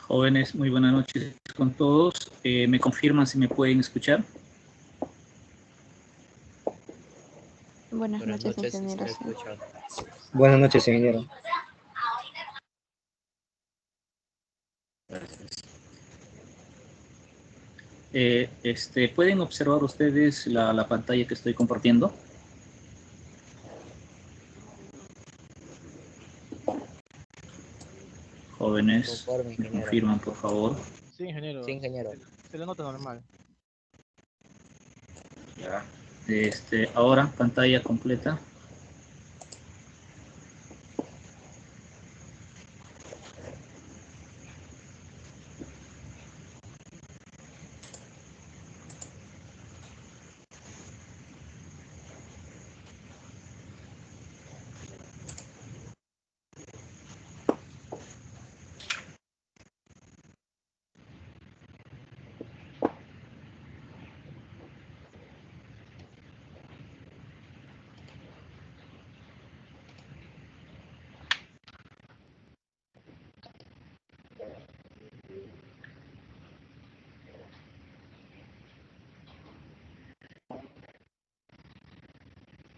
Jóvenes, muy buenas noches con todos. ¿Me confirman si me pueden escuchar? Buenas noches, ingeniero. Buenas noches, ingeniero. ¿Pueden observar ustedes la pantalla que estoy compartiendo? Jóvenes, ¿me confirman, por favor? Sí, ingeniero. Sí, ingeniero. Se le nota normal. Ya. Ahora, pantalla completa.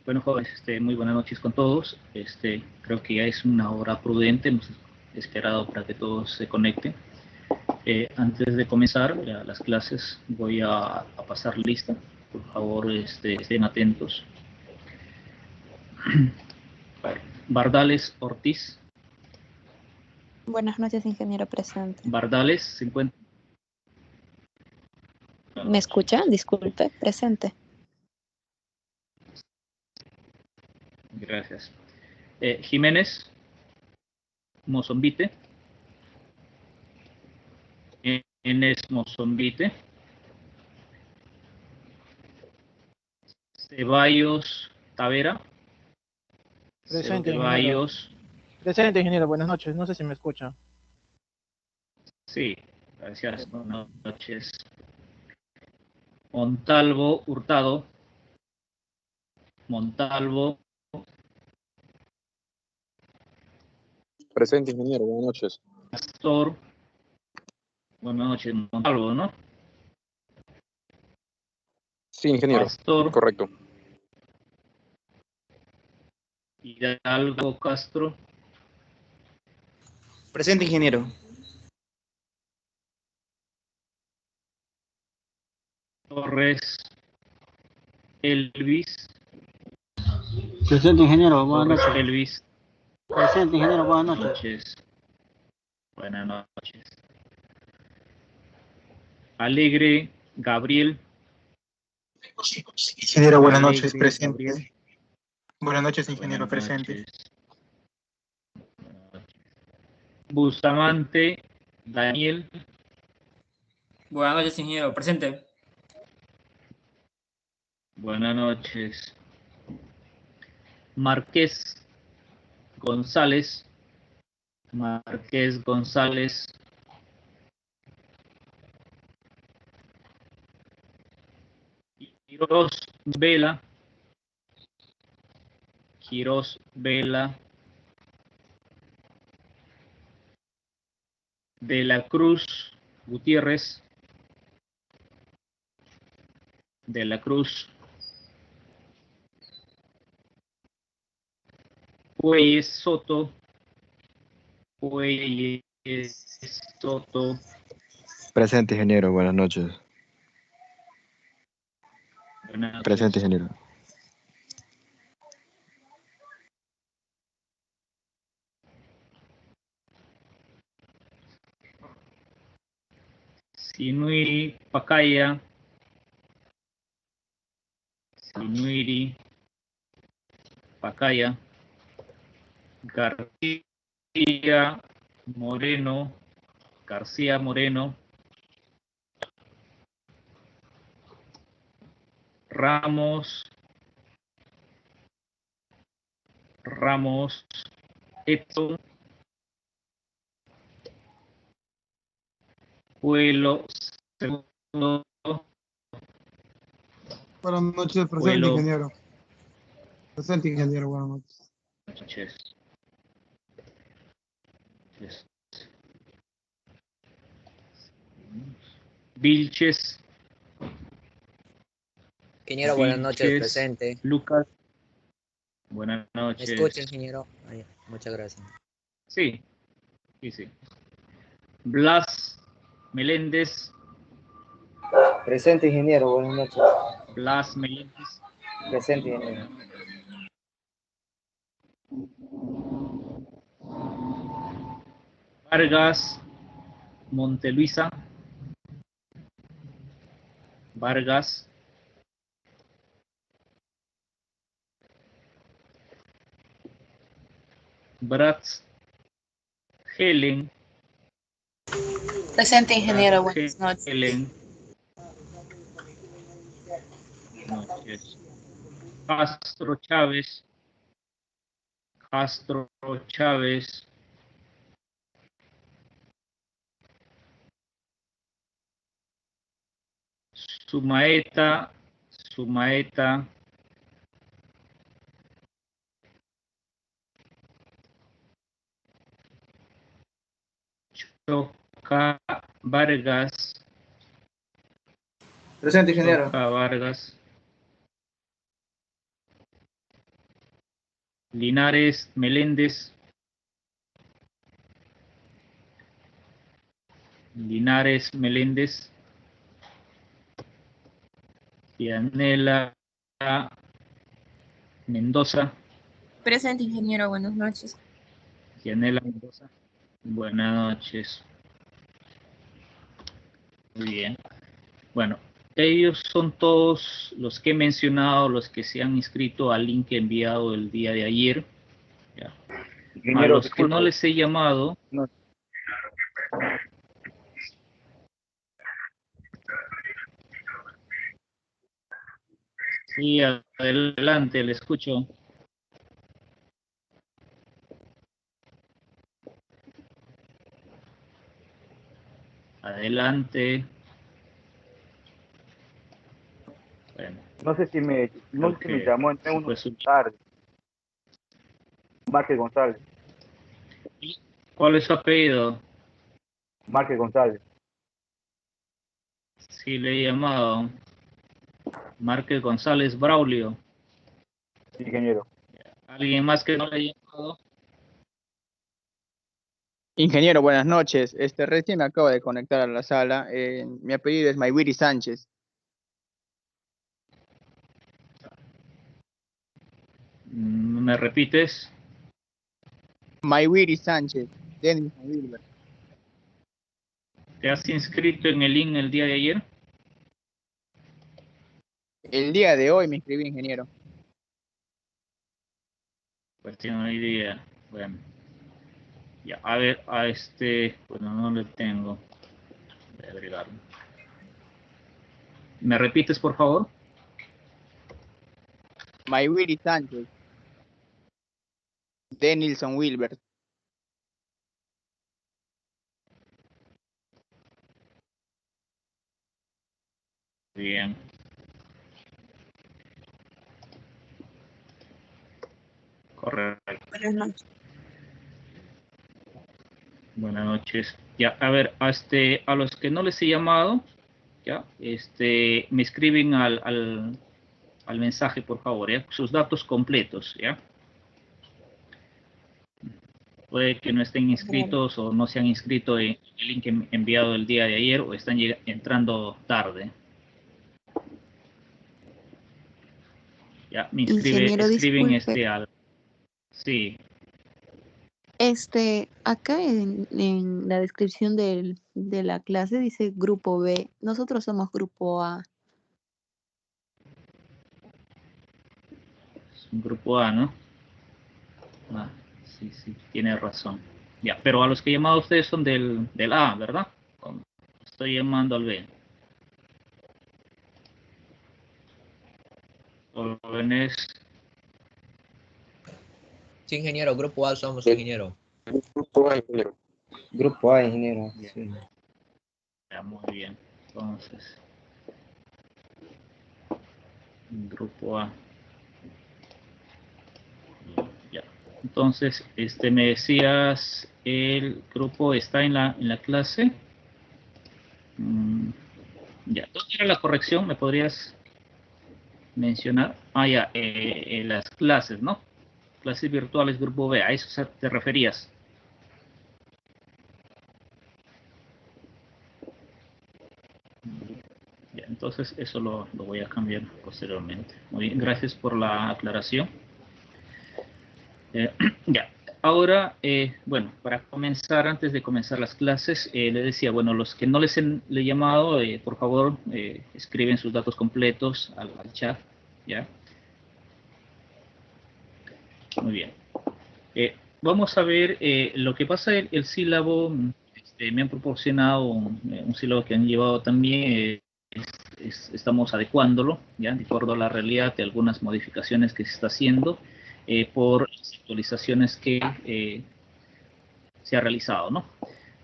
Bueno, jóvenes, muy buenas noches con todos. Creo que ya es una hora prudente, hemos esperado para que todos se conecten. Antes de comenzar las clases, voy a pasar lista. Por favor, estén atentos. Bardales Ortiz. Buenas noches, ingeniero presente. Bardales, se encuentra. ¿Me escucha? Disculpe, presente. Gracias. Jiménez Mozombite. Enes Mozombite. Ceballos Tavera. Presente, ingeniero. Ceballos. Presente, ingeniero. Buenas noches. No sé si me escucha. Sí, gracias. Buenas noches. Montalvo Hurtado. Montalvo. Presente, ingeniero. Buenas noches. Pastor. Buenas noches, Montalvo, ¿no? Sí, ingeniero. Pastor. Correcto. Hidalgo Castro. Presente, ingeniero. Torres Elvis. Presente, ingeniero. Buenas Torres noches. Elvis. Presente, ingeniero. Buenas noches. Buenas noches. Alegre Gabriel. Ingeniero, buenas noches, Alegre, presente. Gabriel. Buenas noches, ingeniero, Buenas presente. noches. Bustamante Daniel. Buenas noches, ingeniero. Presente. Buenas noches. Márquez González. Márquez González. Quirós Vela. Quirós Vela. De la Cruz Gutiérrez. De la Cruz. Pueyes Soto. Pueyes Soto. Presente, ingeniero. Buenas noches. Buenas noches. Presente, ingeniero. Sinuiri Pacaya. Sinuiri Pacaya. García Moreno. García Moreno. Ramos. Ramos. Edson. Puelo segundo. Buenas noches, presente, Puelo. ingeniero. Presente, ingeniero, buenas noches. Noches. Vilches. Ingeniero, buenas noches, Vilches, presente. Lucas. Buenas ¿Me noches. escucha, ingeniero? Ay, muchas gracias. Sí, sí, sí. Blas Meléndez. Presente, ingeniero, buenas noches. Blas Meléndez. Presente, ingeniero. Vargas Monteluisa. Vargas. Bratz Helen. Presente, ingeniero. Buenas noches. Helen. Noches. Castro Chávez. Castro Chávez. Sumaeta. Sumaeta. Choca Vargas. Presente, ingeniero. Choca Vargas. Linares Meléndez. Linares Meléndez. Dianela Mendoza. Presente, ingeniero. Buenas noches. Dianela Mendoza. Buenas noches. Muy bien. Bueno, ellos son todos los que he mencionado, los que se han inscrito al link enviado el día de ayer. Ya. A los que no les he llamado. No. Sí, adelante, le escucho. Adelante. Bueno, No sé si me llamó, entré uno tarde. Márquez González. ¿Cuál es su apellido? Márquez González. Sí, le he llamado. Márquez González Braulio. Sí, ingeniero. ¿Alguien más que no le haya llamado? Ingeniero, buenas noches. Recién me acabo de conectar a la sala. Mi apellido es Maywiri Sánchez. ¿Me repites? Maywiri Sánchez. Denison Wilber. ¿Te has inscrito en el link el día de ayer? El día de hoy me inscribí, ingeniero. Pues tengo una idea. Bueno. Ya, a ver, bueno, no le tengo. Voy a agregarlo. ¿Me repites, por favor? Maywiri Sánchez. Denilson Wilbert. Bien. Correcto. Buenas noches. Buenas noches. Ya, a ver, a los que no les he llamado, ya, me escriben al mensaje, por favor, ya, sus datos completos, ya. Puede que no estén inscritos o no se han inscrito en el link enviado el día de ayer o están entrando tarde. Ya, me Ingeniero, escriben disculpe. Sí. Acá en la descripción de la clase dice grupo B. Nosotros somos grupo A. Es un grupo A, ¿no? Ah, sí, tiene razón. Ya, pero a los que he llamado ustedes son del A, ¿verdad? Estoy llamando al B. Jóvenes. Sí, ingeniero, grupo A somos, ingeniero. Grupo A, ingeniero. Grupo A, ingeniero. Sí. Ya, muy bien. Entonces, grupo A. Ya. Entonces, me decías, el grupo está en la clase. Ya, ¿dónde era la corrección? ¿Me podrías mencionar? Ya, las clases, ¿no? Clases virtuales grupo B, a eso te referías. Ya, entonces eso lo voy a cambiar posteriormente. Muy bien, gracias por la aclaración. Ya, ahora, bueno, para comenzar, antes de comenzar las clases, le decía, bueno, los que no les he llamado, por favor, escriben sus datos completos al chat, ¿ya? Muy bien. Vamos a ver lo que pasa, el sílabo, me han proporcionado un sílabo que han llevado también, estamos adecuándolo, ¿ya? De acuerdo a la realidad de algunas modificaciones que se está haciendo por las actualizaciones que se ha realizado, ¿no?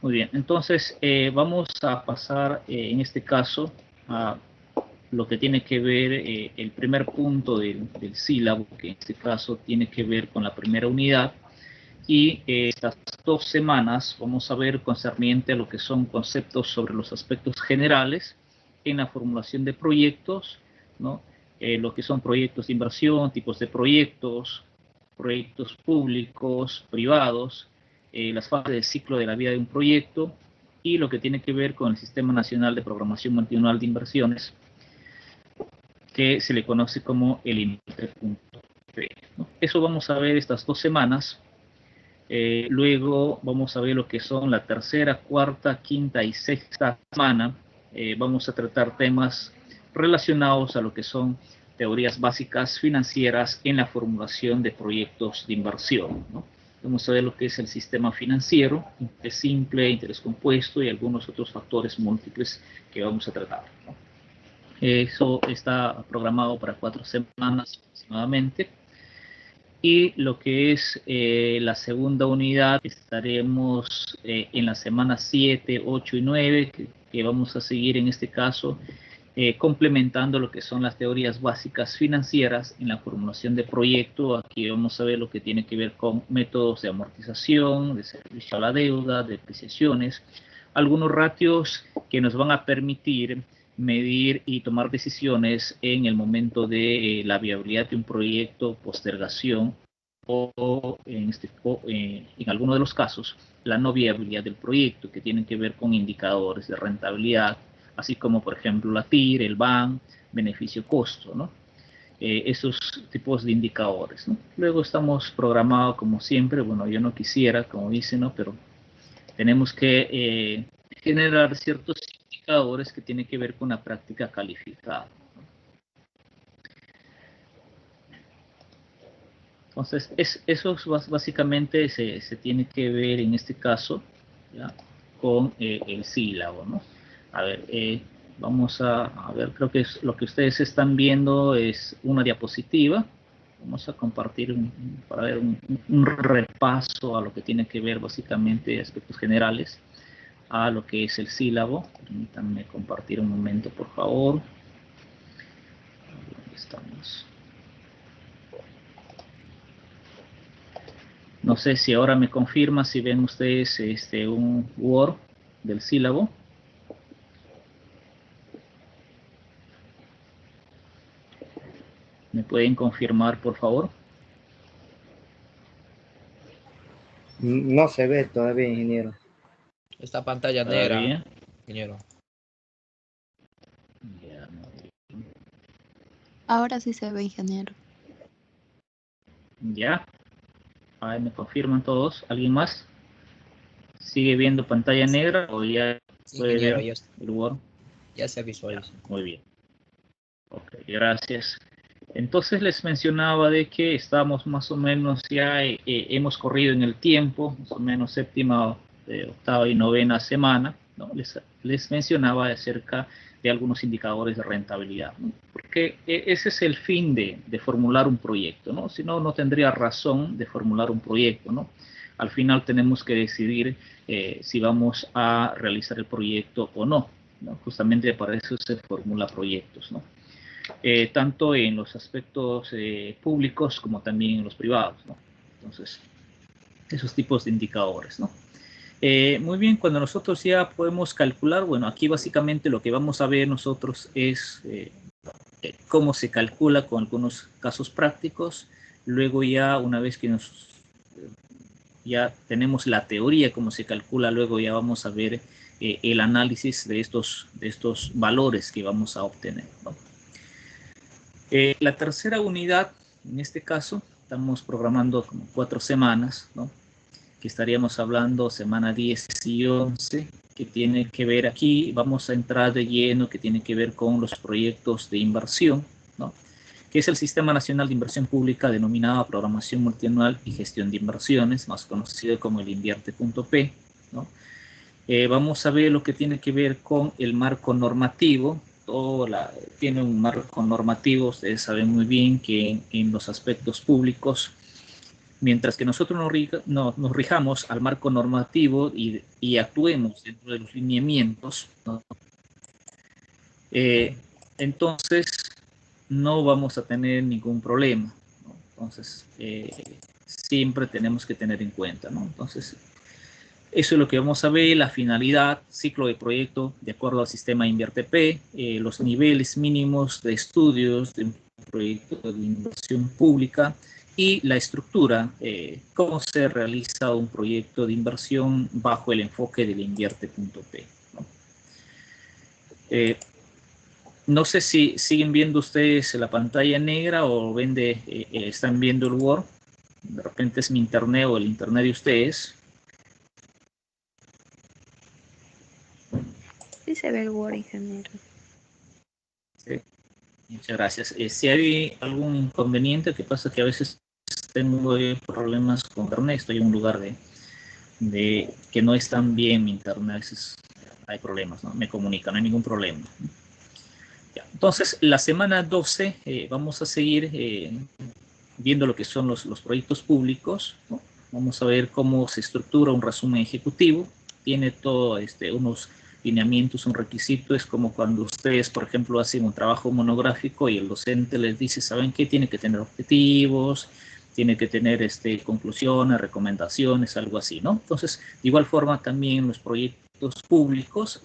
Muy bien, entonces vamos a pasar en este caso a lo que tiene que ver el primer punto del sílabo, que en este caso tiene que ver con la primera unidad, y estas 2 semanas vamos a ver concerniente a lo que son conceptos sobre los aspectos generales en la formulación de proyectos, ¿no? Lo que son proyectos de inversión, tipos de proyectos públicos, privados, las fases del ciclo de la vida de un proyecto y lo que tiene que ver con el Sistema Nacional de Programación Multianual de Inversiones, que se le conoce como el INVER.P, ¿no? Eso vamos a ver estas 2 semanas. Luego vamos a ver lo que son la tercera, cuarta, quinta y sexta semana. Vamos a tratar temas relacionados a lo que son teorías básicas financieras en la formulación de proyectos de inversión, ¿no? Vamos a ver lo que es el sistema financiero, interés simple, interés compuesto y algunos otros factores múltiples que vamos a tratar, ¿no? Eso está programado para 4 semanas aproximadamente. Y lo que es la segunda unidad, estaremos en las semanas 7, 8 y 9, que vamos a seguir en este caso, complementando lo que son las teorías básicas financieras en la formulación de proyecto. Aquí vamos a ver lo que tiene que ver con métodos de amortización, de servicio a la deuda, depreciaciones, algunos ratios que nos van a permitir medir y tomar decisiones en el momento de la viabilidad de un proyecto, postergación o en algunos de los casos la no viabilidad del proyecto, que tienen que ver con indicadores de rentabilidad, así como por ejemplo la TIR, el BAN, beneficio-costo, ¿no? Esos tipos de indicadores, ¿no? Luego estamos programados como siempre, bueno, yo no quisiera, como dicen, ¿no? Pero tenemos que generar ciertos indicadores que tienen que ver con la práctica calificada. Entonces, eso básicamente se tiene que ver en este caso, ¿ya? Con el sílabo, ¿no? A ver, vamos a ver, creo que es lo que ustedes están viendo es una diapositiva. Vamos a compartir para ver un repaso a lo que tiene que ver básicamente aspectos generales a lo que es el sílabo. Permítanme compartir un momento, por favor. ¿Dónde estamos? No sé si ahora me confirma si ven ustedes un Word del sílabo. ¿Me pueden confirmar, por favor? No se ve todavía, ingeniero. Esta pantalla negra, ingeniero. Ahora sí se ve, ingeniero. Ya. Ahí me confirman todos. ¿Alguien más? ¿Sigue viendo pantalla negra o ya puede ver el Word? Ya se visualiza. Muy bien. Ok, gracias. Entonces les mencionaba de que estamos más o menos ya, hemos corrido en el tiempo, más o menos séptima, octava y novena semana, ¿no? Les mencionaba acerca de algunos indicadores de rentabilidad, ¿no? Porque ese es el fin de formular un proyecto, ¿no? Si no, no tendría razón de formular un proyecto, ¿no? Al final tenemos que decidir si vamos a realizar el proyecto o no, ¿no? Justamente para eso se formula proyectos, ¿no? Tanto en los aspectos públicos como también en los privados, ¿no? Entonces, esos tipos de indicadores, ¿no? Muy bien, cuando nosotros ya podemos calcular, bueno, aquí básicamente lo que vamos a ver nosotros es cómo se calcula con algunos casos prácticos. Luego ya una vez que ya tenemos la teoría, cómo se calcula, luego ya vamos a ver el análisis de estos valores que vamos a obtener, ¿no? La tercera unidad, en este caso, estamos programando como 4 semanas, ¿no? Que estaríamos hablando semana 10 y 11, que tiene que ver aquí, vamos a entrar de lleno, que tiene que ver con los proyectos de inversión, ¿no? Que es el Sistema Nacional de Inversión Pública denominado Programación Multianual y Gestión de Inversiones, más conocido como el Invierte.p, ¿no? Vamos a ver lo que tiene que ver con el marco normativo. Tiene un marco normativo, ustedes saben muy bien que en los aspectos públicos, mientras que nosotros nos rijamos al marco normativo y actuemos dentro de los lineamientos, ¿no? Entonces no vamos a tener ningún problema, ¿no? Entonces siempre tenemos que tener en cuenta, ¿no? Entonces eso es lo que vamos a ver: la finalidad, ciclo de proyecto de acuerdo al sistema Invierte.p, los niveles mínimos de estudios de un proyecto de inversión pública y la estructura, cómo se realiza un proyecto de inversión bajo el enfoque del Invierte.p, ¿no? No sé si siguen viendo ustedes la pantalla negra o están viendo el Word. De repente es mi internet o el internet de ustedes. Sí se ve el Word, ingeniero. Sí. Muchas gracias. Si hay algún inconveniente, que pasa que a veces tengo problemas con internet, estoy en un lugar de que no es tan bien mi internet, a veces hay problemas, ¿no? Me comunican, no hay ningún problema. Ya, entonces, la semana 12 vamos a seguir viendo lo que son los proyectos públicos, ¿no? Vamos a ver cómo se estructura un resumen ejecutivo. Tiene todo unos lineamientos, un requisito. Es como cuando ustedes, por ejemplo, hacen un trabajo monográfico y el docente les dice, ¿saben qué? Tiene que tener objetivos, tiene que tener conclusiones, recomendaciones, algo así, ¿no? Entonces, de igual forma, también los proyectos públicos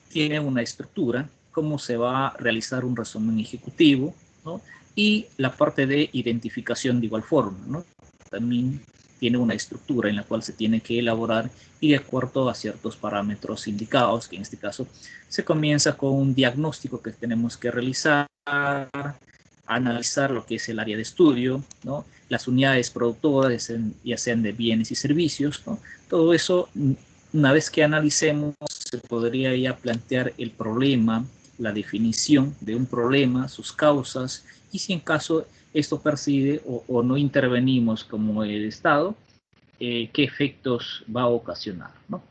tienen una estructura, cómo se va a realizar un resumen ejecutivo, ¿no? Y la parte de identificación de igual forma, ¿no? También tiene una estructura en la cual se tiene que elaborar y de acuerdo a ciertos parámetros indicados, que en este caso se comienza con un diagnóstico que tenemos que realizar, analizar lo que es el área de estudio, ¿no? Las unidades productoras, ya sean de bienes y servicios, ¿no? Todo eso, una vez que analicemos, se podría ya plantear el problema, la definición de un problema, sus causas, y si en caso esto percibe o no intervenimos como el Estado, qué efectos va a ocasionar, ¿no?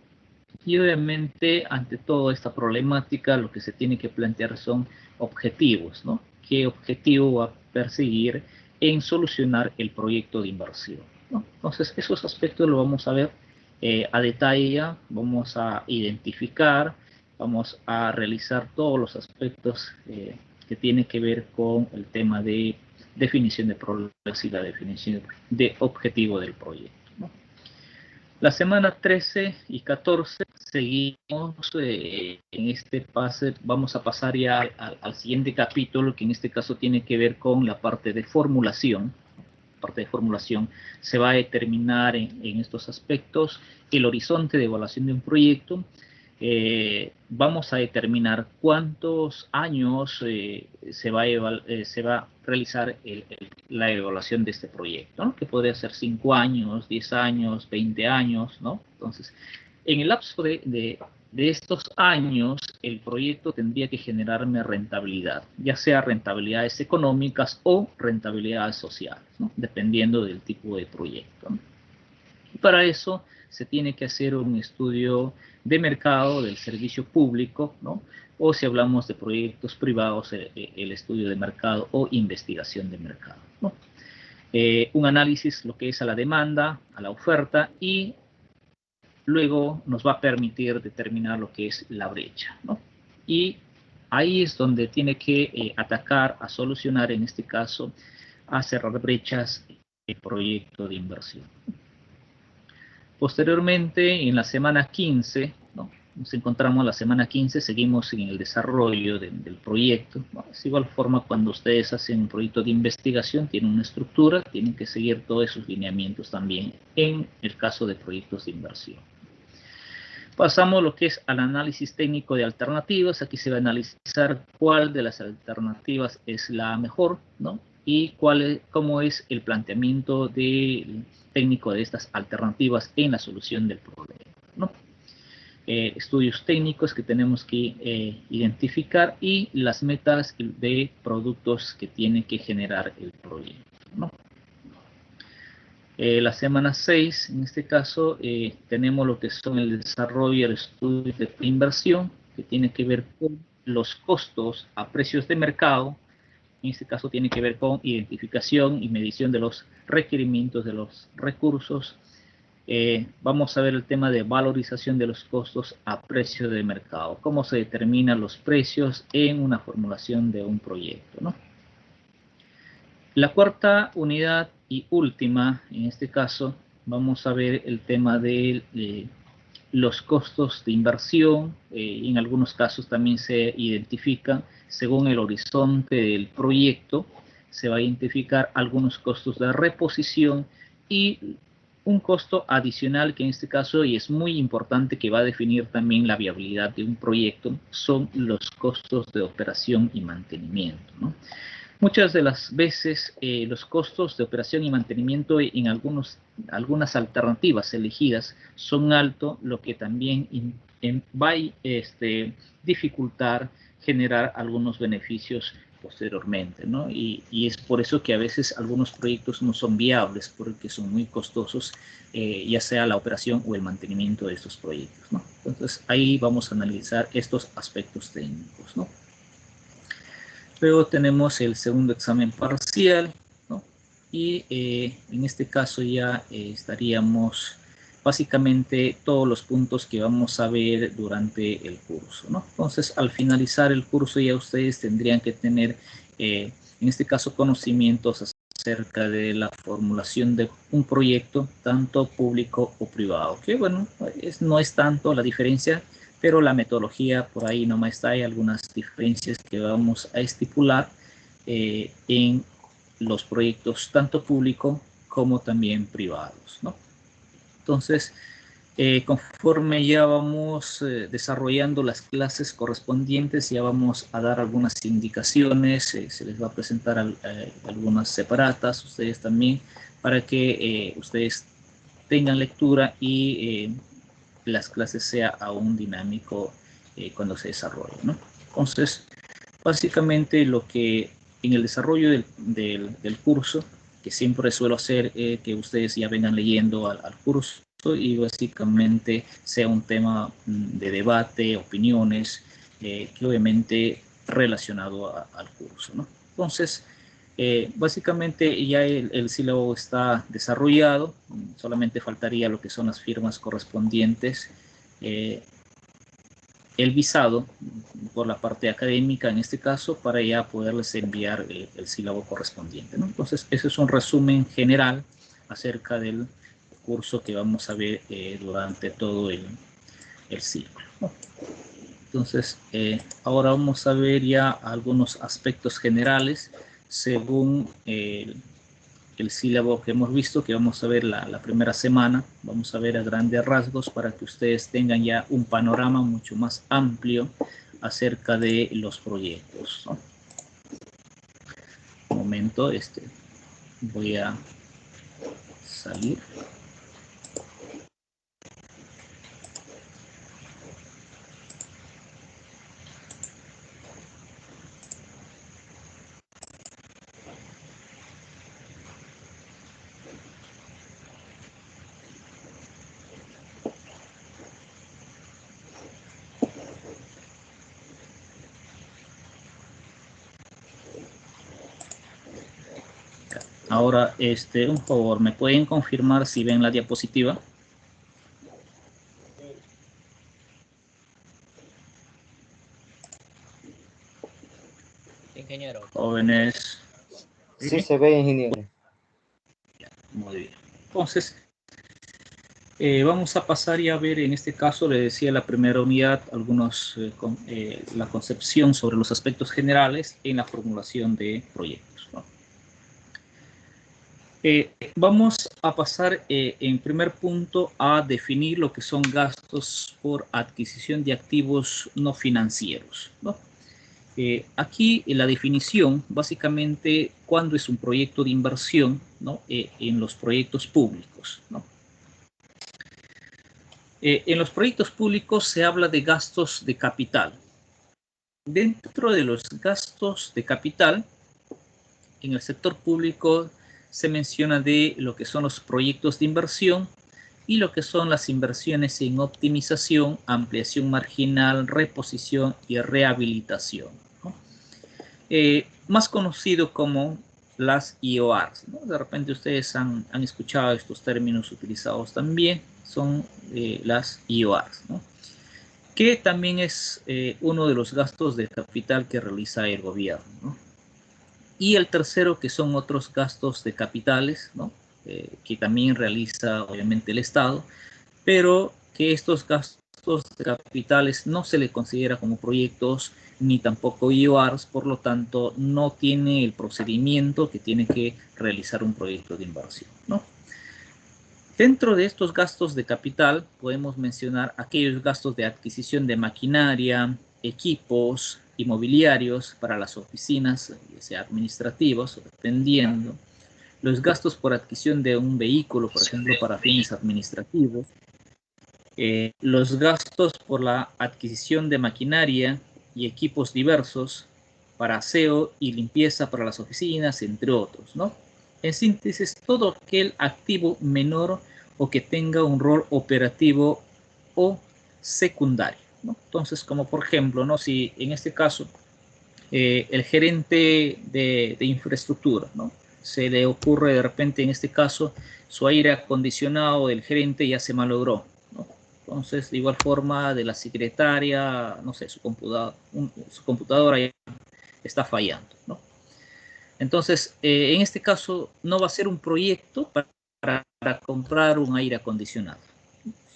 Y obviamente, ante toda esta problemática, lo que se tiene que plantear son objetivos, ¿no? ¿Qué objetivo va a perseguir en solucionar el proyecto de inversión, ¿no? Entonces, esos aspectos los vamos a ver a detalle, vamos a identificar, vamos a realizar todos los aspectos que tienen que ver con el tema de definición de problemas y la definición de objetivo del proyecto, ¿no? La semana 13 y 14 seguimos en este pase, vamos a pasar ya al siguiente capítulo, que en este caso tiene que ver con la parte de formulación. La parte de formulación se va a determinar en estos aspectos el horizonte de evaluación de un proyecto. Vamos a determinar cuántos años se va a realizar la evaluación de este proyecto, ¿no? Que podría ser 5 años, 10 años, 20 años, ¿no? Entonces, en el lapso de estos años, el proyecto tendría que generarme rentabilidad, ya sea rentabilidades económicas o rentabilidades sociales, ¿no? Dependiendo del tipo de proyecto, ¿no? Y para eso se tiene que hacer un estudio de mercado del servicio público, ¿no? O si hablamos de proyectos privados, el estudio de mercado o investigación de mercado, ¿no? Un análisis, lo que es a la demanda, a la oferta, y luego nos va a permitir determinar lo que es la brecha, ¿no? Y ahí es donde tiene que atacar, a solucionar, en este caso, a cerrar brechas el proyecto de inversión. Posteriormente, en la semana 15, ¿no? Nos encontramos en la semana 15, seguimos en el desarrollo del proyecto, ¿no? Es igual forma cuando ustedes hacen un proyecto de investigación, tienen una estructura, tienen que seguir todos esos lineamientos también en el caso de proyectos de inversión. Pasamos lo que es al análisis técnico de alternativas. Aquí se va a analizar cuál de las alternativas es la mejor, ¿no? Y cómo es el planteamiento técnico de estas alternativas en la solución del problema, ¿no? Estudios técnicos que tenemos que identificar y las metas de productos que tiene que generar el proyecto, ¿no? La semana 6, en este caso, tenemos lo que son el desarrollo y el estudio de inversión, que tiene que ver con los costos a precios de mercado. En este caso tiene que ver con identificación y medición de los requerimientos de los recursos. Vamos a ver el tema de valorización de los costos a precio de mercado. Cómo se determinan los precios en una formulación de un proyecto, ¿no? La cuarta unidad y última, en este caso, vamos a ver el tema de los costos de inversión. En algunos casos también se identifican, según el horizonte del proyecto, se va a identificar algunos costos de reposición y un costo adicional que en este caso, y es muy importante, que va a definir también la viabilidad de un proyecto, son los costos de operación y mantenimiento, ¿no? Muchas de las veces los costos de operación y mantenimiento en algunas alternativas elegidas son altos, lo que también va a dificultar generar algunos beneficios posteriormente, ¿no? Y es por eso que a veces algunos proyectos no son viables, porque son muy costosos, ya sea la operación o el mantenimiento de estos proyectos, ¿no? Entonces ahí vamos a analizar estos aspectos técnicos, ¿no? Luego tenemos el segundo examen parcial, ¿no? Y en este caso ya estaríamos básicamente todos los puntos que vamos a ver durante el curso, ¿no? Entonces, al finalizar el curso ya ustedes tendrían que tener, en este caso, conocimientos acerca de la formulación de un proyecto, tanto público o privado, que bueno, no es tanto la diferencia, pero la metodología por ahí nomás está. Hay algunas diferencias que vamos a estipular en los proyectos tanto públicos como también privados, ¿no? Entonces, conforme ya vamos desarrollando las clases correspondientes, ya vamos a dar algunas indicaciones, se les va a presentar algunas separatas, ustedes también, para que ustedes tengan lectura y las clases sea aún dinámico cuando se desarrolle, ¿no? Entonces, básicamente lo que en el desarrollo del curso, que siempre suelo hacer, que ustedes ya vengan leyendo al curso y básicamente sea un tema de debate, opiniones, que obviamente relacionado al curso, ¿no? Entonces, básicamente ya el sílabo está desarrollado, solamente faltaría lo que son las firmas correspondientes, el visado por la parte académica en este caso, para ya poderles enviar el sílabo correspondiente, ¿no? Entonces, ese es un resumen general acerca del curso que vamos a ver durante todo el ciclo, ¿no? Entonces, ahora vamos a ver ya algunos aspectos generales según el sílabo que hemos visto, que vamos a ver la primera semana. Vamos a ver a grandes rasgos para que ustedes tengan ya un panorama mucho más amplio acerca de los proyectos, ¿no? Un momento, voy a salir. Ahora, un favor, ¿me pueden confirmar si ven la diapositiva? Ingeniero. Jóvenes. Sí se ve, ingeniero. Muy bien. Entonces, Vamos a pasar y a ver, en este caso, le decía la primera unidad, la concepción sobre los aspectos generales en la formulación de proyectos, ¿no? Vamos a pasar en primer punto a definir lo que son gastos por adquisición de activos no financieros, ¿no? Aquí la definición, básicamente, cuándo es un proyecto de inversión, ¿no? En los proyectos públicos, ¿no? En los proyectos públicos se habla de gastos de capital. Dentro de los gastos de capital, en el sector público se menciona de lo que son los proyectos de inversión y lo que son las inversiones en optimización, ampliación marginal, reposición y rehabilitación, ¿no? Más conocido como las IORs, ¿no? De repente ustedes han escuchado estos términos utilizados también, son las IORs, ¿no? Que también es uno de los gastos de capital que realiza el gobierno, ¿no? Y el tercero, que son otros gastos de capitales, ¿no? Que también realiza obviamente el Estado, pero que estos gastos de capitales no se le considera como proyectos ni tampoco IORs, por lo tanto no tiene el procedimiento que tiene que realizar un proyecto de inversión, ¿no? Dentro de estos gastos de capital podemos mencionar aquellos gastos de adquisición de maquinaria, equipos, inmobiliarios para las oficinas, ya sea administrativos, dependiendo. Los gastos por adquisición de un vehículo, por ejemplo, para fines administrativos. Los gastos por la adquisición de maquinaria y equipos diversos para aseo y limpieza para las oficinas, entre otros, ¿no? En síntesis, todo aquel activo menor o que tenga un rol operativo o secundario, ¿no? Entonces, como por ejemplo, ¿no? Si en este caso el gerente de infraestructura, ¿no? Se le ocurre de repente en este caso su aire acondicionado del gerente ya se malogró, ¿no? Entonces, de igual forma, de la secretaria, no sé, su computadora ya está fallando, ¿no? Entonces, en este caso, no va a ser un proyecto para comprar un aire acondicionado.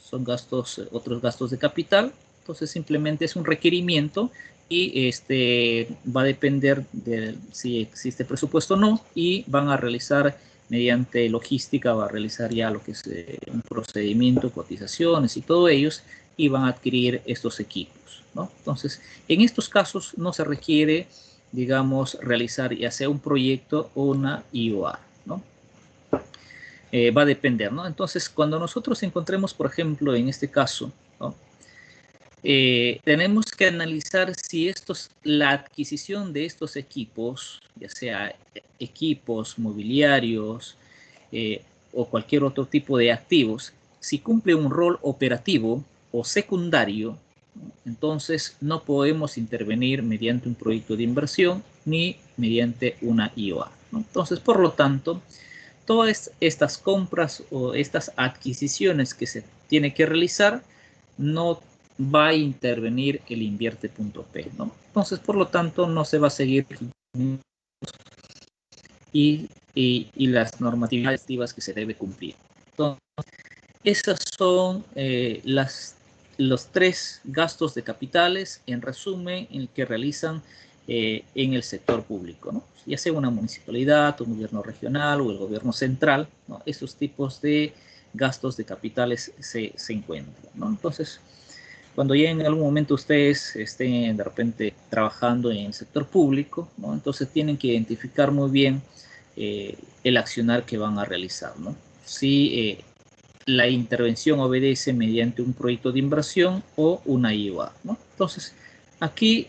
Son gastos, otros gastos de capital. Entonces, simplemente es un requerimiento y va a depender de si existe presupuesto o no, y van a realizar mediante logística, va a realizar ya lo que es un procedimiento, cotizaciones y todo ellos, y van a adquirir estos equipos, ¿no? Entonces, en estos casos no se requiere, digamos, realizar ya sea un proyecto o una IOR, ¿no? Va a depender, ¿no? Entonces, cuando nosotros encontremos, por ejemplo, en este caso, ¿no? Tenemos que analizar si la adquisición de estos equipos, ya sea equipos mobiliarios o cualquier otro tipo de activos, si cumple un rol operativo o secundario, ¿no? Entonces no podemos intervenir mediante un proyecto de inversión ni mediante una IOA, ¿no? Entonces, por lo tanto, todas estas compras o estas adquisiciones que se tiene que realizar no va a intervenir el invierte.p, ¿no? Entonces, por lo tanto, no se va a seguir y las normativas que se debe cumplir. Entonces, esos son los tres gastos de capitales, en resumen, en el que realizan en el sector público, ¿no? Ya sea una municipalidad, un gobierno regional o el gobierno central, ¿no? Esos tipos de gastos de capitales se encuentran, ¿no? Entonces, cuando ya en algún momento ustedes estén de repente trabajando en el sector público, ¿no? Entonces tienen que identificar muy bien el accionar que van a realizar, ¿no? Si la intervención obedece mediante un proyecto de inversión o una IOA, ¿no? Entonces, aquí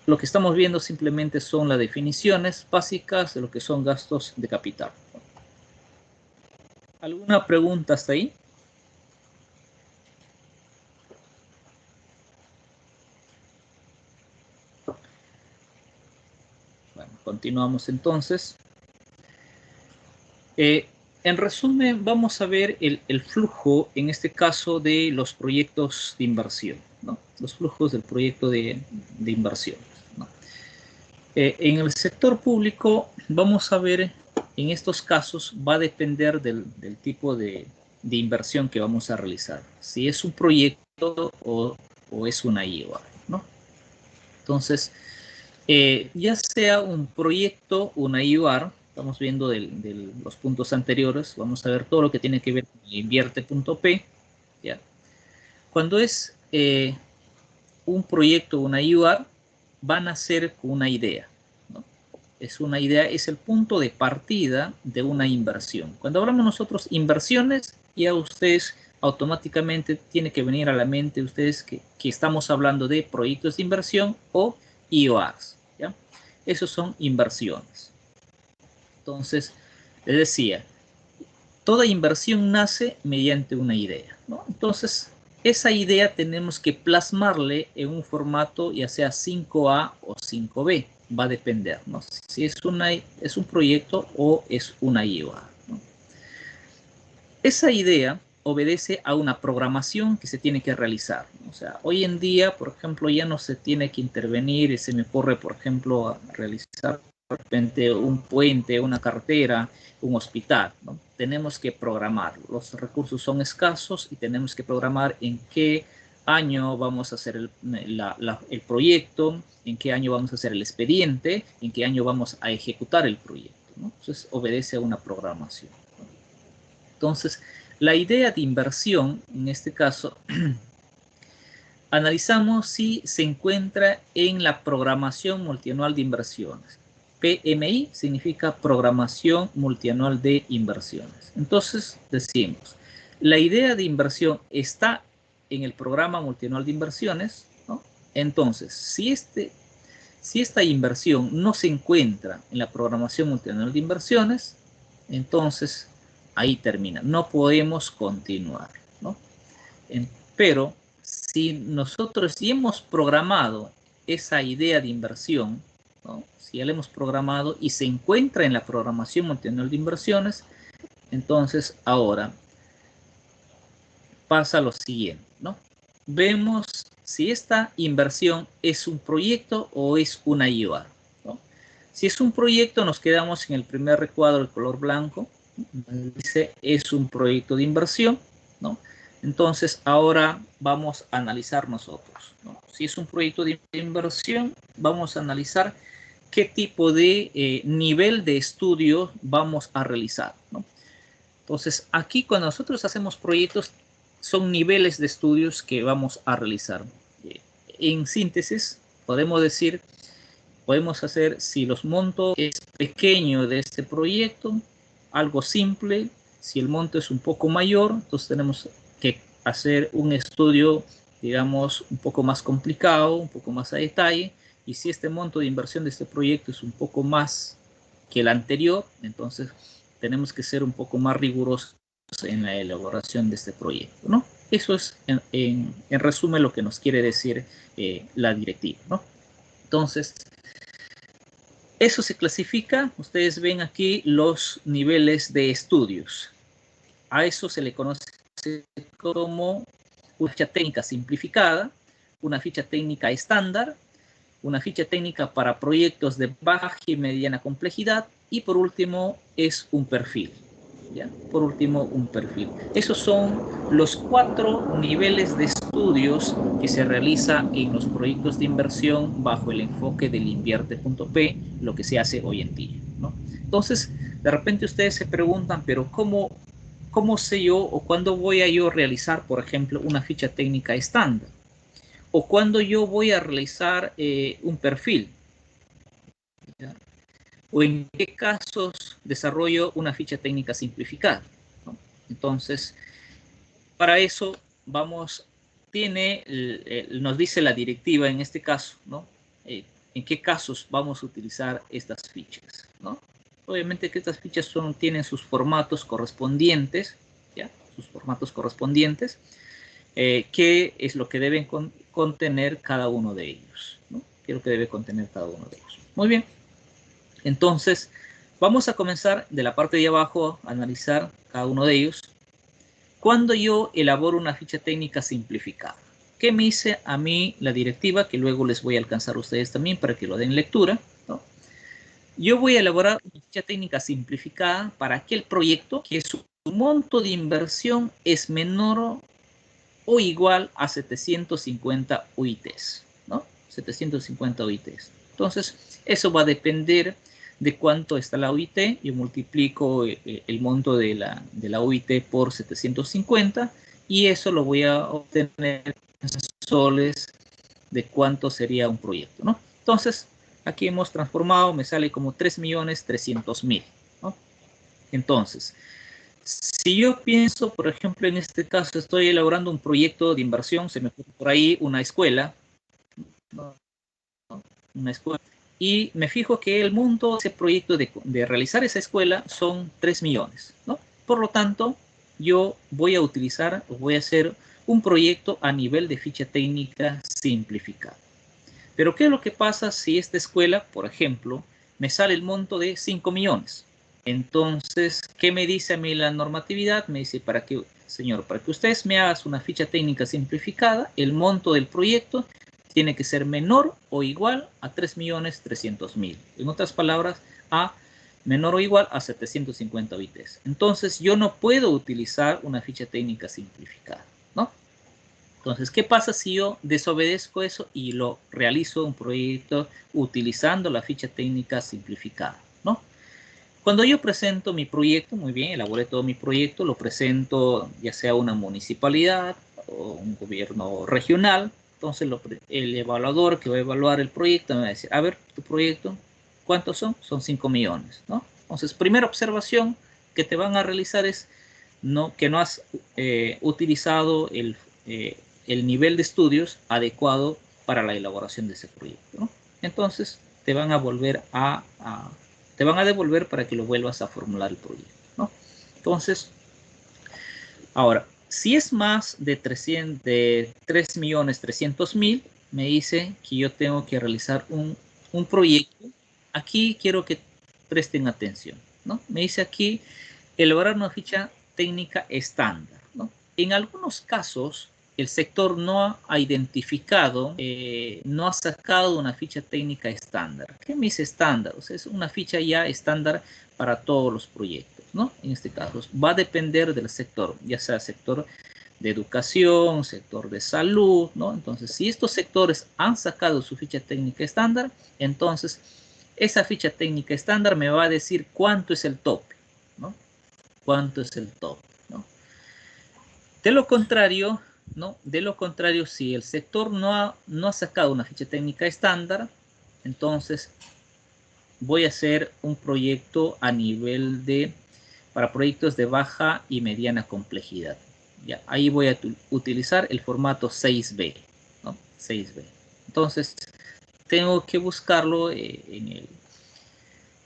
lo que estamos viendo simplemente son las definiciones básicas de lo que son gastos de capital. ¿Alguna pregunta hasta ahí? Bueno, continuamos entonces. En resumen, vamos a ver el flujo, en este caso, de los proyectos de inversión, ¿no? Los flujos del proyecto de inversión, ¿no? En el sector público, vamos a ver, en estos casos, va a depender del tipo de de inversión que vamos a realizar. Si es un proyecto o es una IOR, ¿no? Entonces, ya sea un proyecto, una IOR, estamos viendo de los puntos anteriores, vamos a ver todo lo que tiene que ver con invierte.p, ¿ya? Cuando es un proyecto, una IOR, van a ser con una idea, ¿no? Es una idea, es el punto de partida de una inversión. Cuando hablamos nosotros inversiones, ya ustedes automáticamente tiene que venir a la mente ustedes que estamos hablando de proyectos de inversión o IORs, ¿ya? Esos son inversiones. Entonces, les decía, toda inversión nace mediante una idea, ¿no? Entonces, esa idea tenemos que plasmarle en un formato ya sea 5A o 5B, va a depender, ¿no? Si es un proyecto o es una IOR, ¿no? Esa idea obedece a una programación que se tiene que realizar, ¿no? O sea, hoy en día, por ejemplo, ya no se tiene que intervenir y se me ocurre, por ejemplo, a realizar de repente un puente, una carretera, un hospital, ¿no? Tenemos que programar. Los recursos son escasos y tenemos que programar en qué año vamos a hacer el proyecto, en qué año vamos a hacer el expediente, en qué año vamos a ejecutar el proyecto, ¿no? Entonces, obedece a una programación, ¿no? Entonces, la idea de inversión, en este caso, analizamos si se encuentra en la programación multianual de inversiones. PMI significa programación multianual de inversiones. Entonces, decimos, la idea de inversión está en el programa multianual de inversiones, ¿no? Entonces, si esta inversión no se encuentra en la programación multianual de inversiones, entonces ahí termina. No podemos continuar, ¿no? Pero si nosotros sí hemos programado esa idea de inversión, ¿no? Si ya la hemos programado y se encuentra en la programación multianual de inversiones, entonces ahora pasa lo siguiente, ¿no? Vemos si esta inversión es un proyecto o es una IOR, ¿no? Si es un proyecto, nos quedamos en el primer recuadro de color blanco, dice es un proyecto de inversión, ¿no? Entonces ahora vamos a analizar nosotros, ¿no? Si es un proyecto de inversión, vamos a analizar qué tipo de nivel de estudio vamos a realizar, ¿no? Entonces aquí cuando nosotros hacemos proyectos son niveles de estudios que vamos a realizar. En síntesis podemos decir, podemos hacer si los montos es pequeño de este proyecto, algo simple. Si el monto es un poco mayor, entonces tenemos que hacer un estudio, digamos, un poco más complicado, un poco más a detalle. Y si este monto de inversión de este proyecto es un poco más que el anterior, entonces tenemos que ser un poco más rigurosos en la elaboración de este proyecto, ¿no? Eso es, en resumen, lo que nos quiere decir la directiva, ¿no? Entonces, eso se clasifica, ustedes ven aquí los niveles de estudios. A eso se le conoce como una ficha técnica simplificada, una ficha técnica estándar, una ficha técnica para proyectos de baja y mediana complejidad y por último es un perfil, ¿ya? Por último un perfil. Esos son los 4 niveles de estudios que se realiza en los proyectos de inversión bajo el enfoque del invierte.p, lo que se hace hoy en día, ¿no? Entonces, de repente ustedes se preguntan, pero ¿cómo sé yo o cuándo voy a yo realizar, por ejemplo, una ficha técnica estándar? O cuando yo voy a realizar un perfil, ¿ya? O en qué casos desarrollo una ficha técnica simplificada, ¿no? Entonces, para eso nos dice la directiva en este caso, ¿no? En qué casos vamos a utilizar estas fichas, ¿no? Obviamente que estas fichas tienen sus formatos correspondientes, ¿ya? Sus formatos correspondientes. ¿Qué es lo que deben contener cada uno de ellos, ¿no? ¿Qué es lo que debe contener cada uno de ellos? Muy bien. Entonces, vamos a comenzar de la parte de abajo a analizar cada uno de ellos. Cuando yo elaboro una ficha técnica simplificada, ¿qué me dice a mí la directiva? Que luego les voy a alcanzar a ustedes también para que lo den lectura, ¿no? Yo voy a elaborar una ficha técnica simplificada para aquel proyecto que es monto de inversión es menor o igual a 750 UITs, ¿no? 750 UITs. Entonces, eso va a depender de cuánto está la UIT. Yo multiplico el monto de la UIT por 750 y eso lo voy a obtener en soles de cuánto sería un proyecto, ¿no? Entonces, aquí hemos transformado, me sale como 3.300.000, ¿no? Entonces, si yo pienso, por ejemplo, en este caso, estoy elaborando un proyecto de inversión, se me ocurre por ahí una escuela, ¿no? Una escuela, y me fijo que el monto de ese proyecto de realizar esa escuela son 3 millones, ¿no? Por lo tanto, yo voy a utilizar, o voy a hacer un proyecto a nivel de ficha técnica simplificada. Pero ¿qué es lo que pasa si esta escuela, por ejemplo, me sale el monto de 5 millones? Entonces, ¿qué me dice a mí la normatividad? Me dice, señor, para que ustedes me hagan una ficha técnica simplificada, el monto del proyecto tiene que ser menor o igual a 3.300.000. En otras palabras, a menor o igual a 750 UITs. Entonces, yo no puedo utilizar una ficha técnica simplificada, ¿no? Entonces, ¿qué pasa si yo desobedezco eso y lo realizo un proyecto utilizando la ficha técnica simplificada, ¿no? Cuando yo presento mi proyecto, muy bien, elaboré todo mi proyecto, lo presento ya sea a una municipalidad o un gobierno regional. Entonces, el evaluador que va a evaluar el proyecto me va a decir, a ver, tu proyecto, ¿cuántos son? Son 5 millones, ¿no? Entonces, primera observación que te van a realizar es que no has utilizado el nivel de estudios adecuado para la elaboración de ese proyecto, ¿no? Entonces, te van a te van a devolver para que lo vuelvas a formular el proyecto, ¿no? Entonces, ahora, si es más de 3.300.000, me dice que yo tengo que realizar un proyecto. Aquí quiero que presten atención, ¿no? Me dice aquí, elaborar una ficha técnica estándar, ¿no? En algunos casos, el sector no ha identificado, no ha sacado una ficha técnica estándar. ¿Qué me dice estándar? O sea, es una ficha ya estándar para todos los proyectos, ¿no? En este caso, va a depender del sector, ya sea sector de educación, sector de salud, ¿no? Entonces, si estos sectores han sacado su ficha técnica estándar, entonces esa ficha técnica estándar me va a decir cuánto es el tope, ¿no? Cuánto es el tope, ¿no? De lo contrario, ¿no? De lo contrario, si el sector no ha sacado una ficha técnica estándar, entonces voy a hacer un proyecto a nivel para proyectos de baja y mediana complejidad. Ya, ahí voy a utilizar el formato 6B, ¿no? 6B. Entonces, tengo que buscarlo en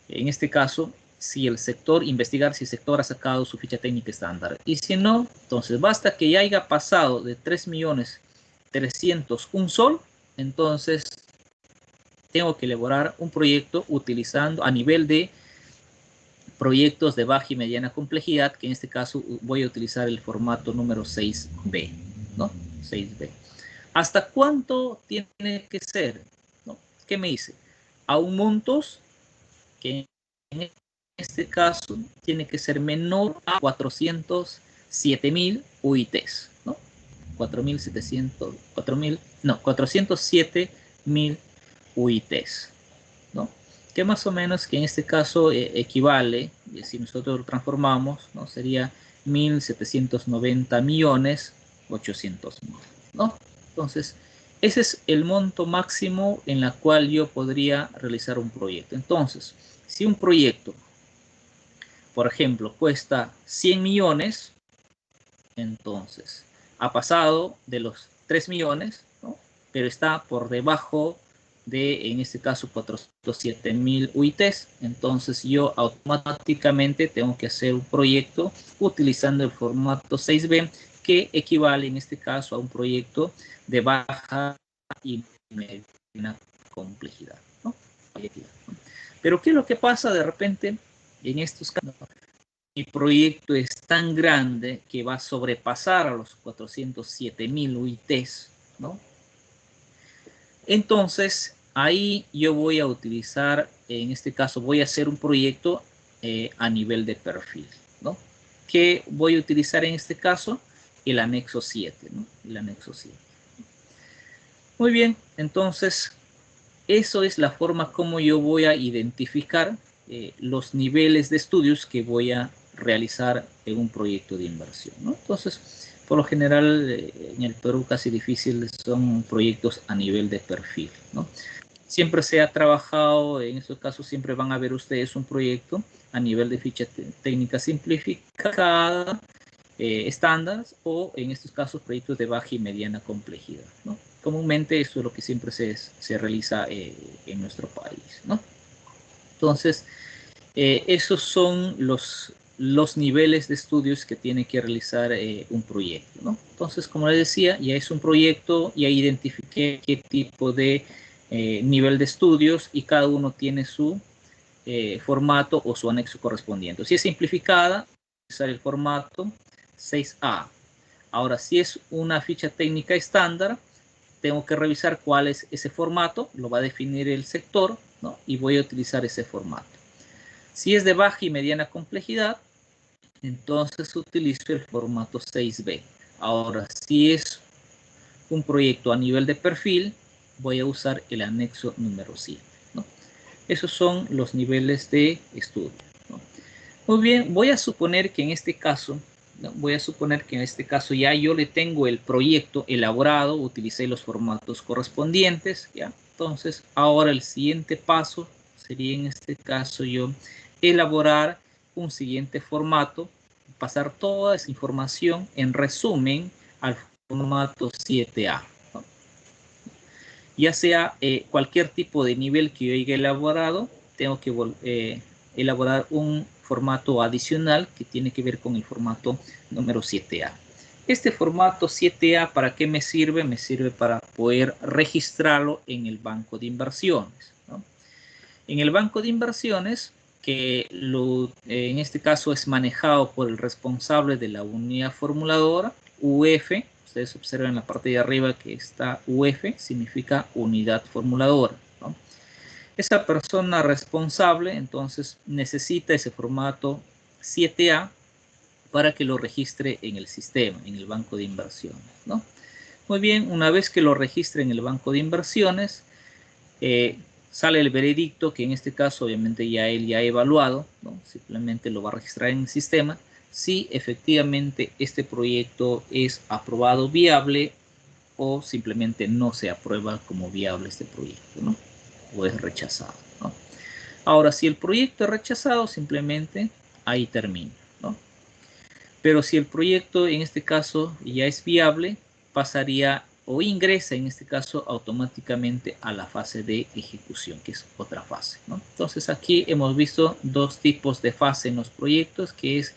este caso, si el sector, investigar si el sector ha sacado su ficha técnica estándar. Y si no, entonces basta que ya haya pasado de 3.301.000 sol, entonces tengo que elaborar un proyecto utilizando a nivel de proyectos de baja y mediana complejidad, que en este caso voy a utilizar el formato número 6B, ¿no? 6B. ¿Hasta cuánto tiene que ser? ¿No? ¿Qué me dice? Aún montos que en este caso tiene que ser menor a 407.000 UITs, ¿no? 407.000 UITs, ¿no? Que más o menos que en este caso equivale, y si nosotros lo transformamos, ¿no? Sería 1.790.800.000, ¿no? Entonces, ese es el monto máximo en la cual yo podría realizar un proyecto. Entonces, si un proyecto, por ejemplo, cuesta 100 millones, entonces ha pasado de los 3 millones, ¿no? Pero está por debajo de, en este caso, 407.000 UITs. Entonces yo automáticamente tengo que hacer un proyecto utilizando el formato 6B, que equivale en este caso a un proyecto de baja y mediana complejidad, ¿no? Pero ¿qué es lo que pasa de repente en estos casos? Mi proyecto es tan grande que va a sobrepasar a los 407.000 UITs, ¿no? Entonces, ahí yo voy a utilizar, en este caso, voy a hacer un proyecto a nivel de perfil, ¿no? ¿qué voy a utilizar en este caso? El anexo 7, ¿no? El anexo 7. Muy bien, entonces, eso es la forma como yo voy a identificar los niveles de estudios que voy a realizar en un proyecto de inversión, ¿no? Entonces, por lo general, en el Perú casi difícil son proyectos a nivel de perfil, ¿no? Siempre se ha trabajado, en estos casos siempre van a ver ustedes un proyecto a nivel de ficha técnica simplificada, estándar, o en estos casos proyectos de baja y mediana complejidad, ¿no? Comúnmente esto es lo que siempre se realiza en nuestro país, ¿no? Entonces, esos son los niveles de estudios que tiene que realizar un proyecto, ¿no? Entonces, como les decía, ya es un proyecto, ya identifiqué qué tipo de nivel de estudios y cada uno tiene su formato o su anexo correspondiente. Si es simplificada, usar el formato 6A. Ahora, si es una ficha técnica estándar, tengo que revisar cuál es ese formato, lo va a definir el sector, ¿no? Y voy a utilizar ese formato. Si es de baja y mediana complejidad, entonces utilizo el formato 6B. Ahora, si es un proyecto a nivel de perfil, voy a usar el anexo número 7, ¿no? Esos son los niveles de estudio, ¿no? Muy bien, voy a suponer que en este caso, ¿no? Ya yo le tengo el proyecto elaborado, utilicé los formatos correspondientes, ¿ya? Entonces, ahora el siguiente paso sería en este caso yo elaborar un siguiente formato, pasar toda esa información en resumen al formato 7A, ¿no? Ya sea cualquier tipo de nivel que yo haya elaborado, tengo que elaborar un formato adicional que tiene que ver con el formato número 7A. Este formato 7A, ¿para qué me sirve? Me sirve para poder registrarlo en el banco de inversiones, ¿no? En el banco de inversiones, que en este caso es manejado por el responsable de la unidad formuladora, UF. Ustedes observan en la parte de arriba que está UF, significa unidad formuladora, ¿no? Esa persona responsable entonces necesita ese formato 7A para que lo registre en el sistema, en el banco de inversiones, ¿no? Muy bien, una vez que lo registre en el banco de inversiones, sale el veredicto, que en este caso obviamente ya él ya ha evaluado, ¿no? Simplemente lo va a registrar en el sistema, si efectivamente este proyecto es aprobado viable o simplemente no se aprueba como viable este proyecto, ¿no? O es rechazado, ¿no? Ahora, si el proyecto es rechazado, simplemente ahí termina, ¿no? Pero si el proyecto en este caso ya es viable, pasaría o ingresa en este caso automáticamente a la fase de ejecución, que es otra fase, ¿no? Entonces aquí hemos visto dos tipos de fase en los proyectos, que es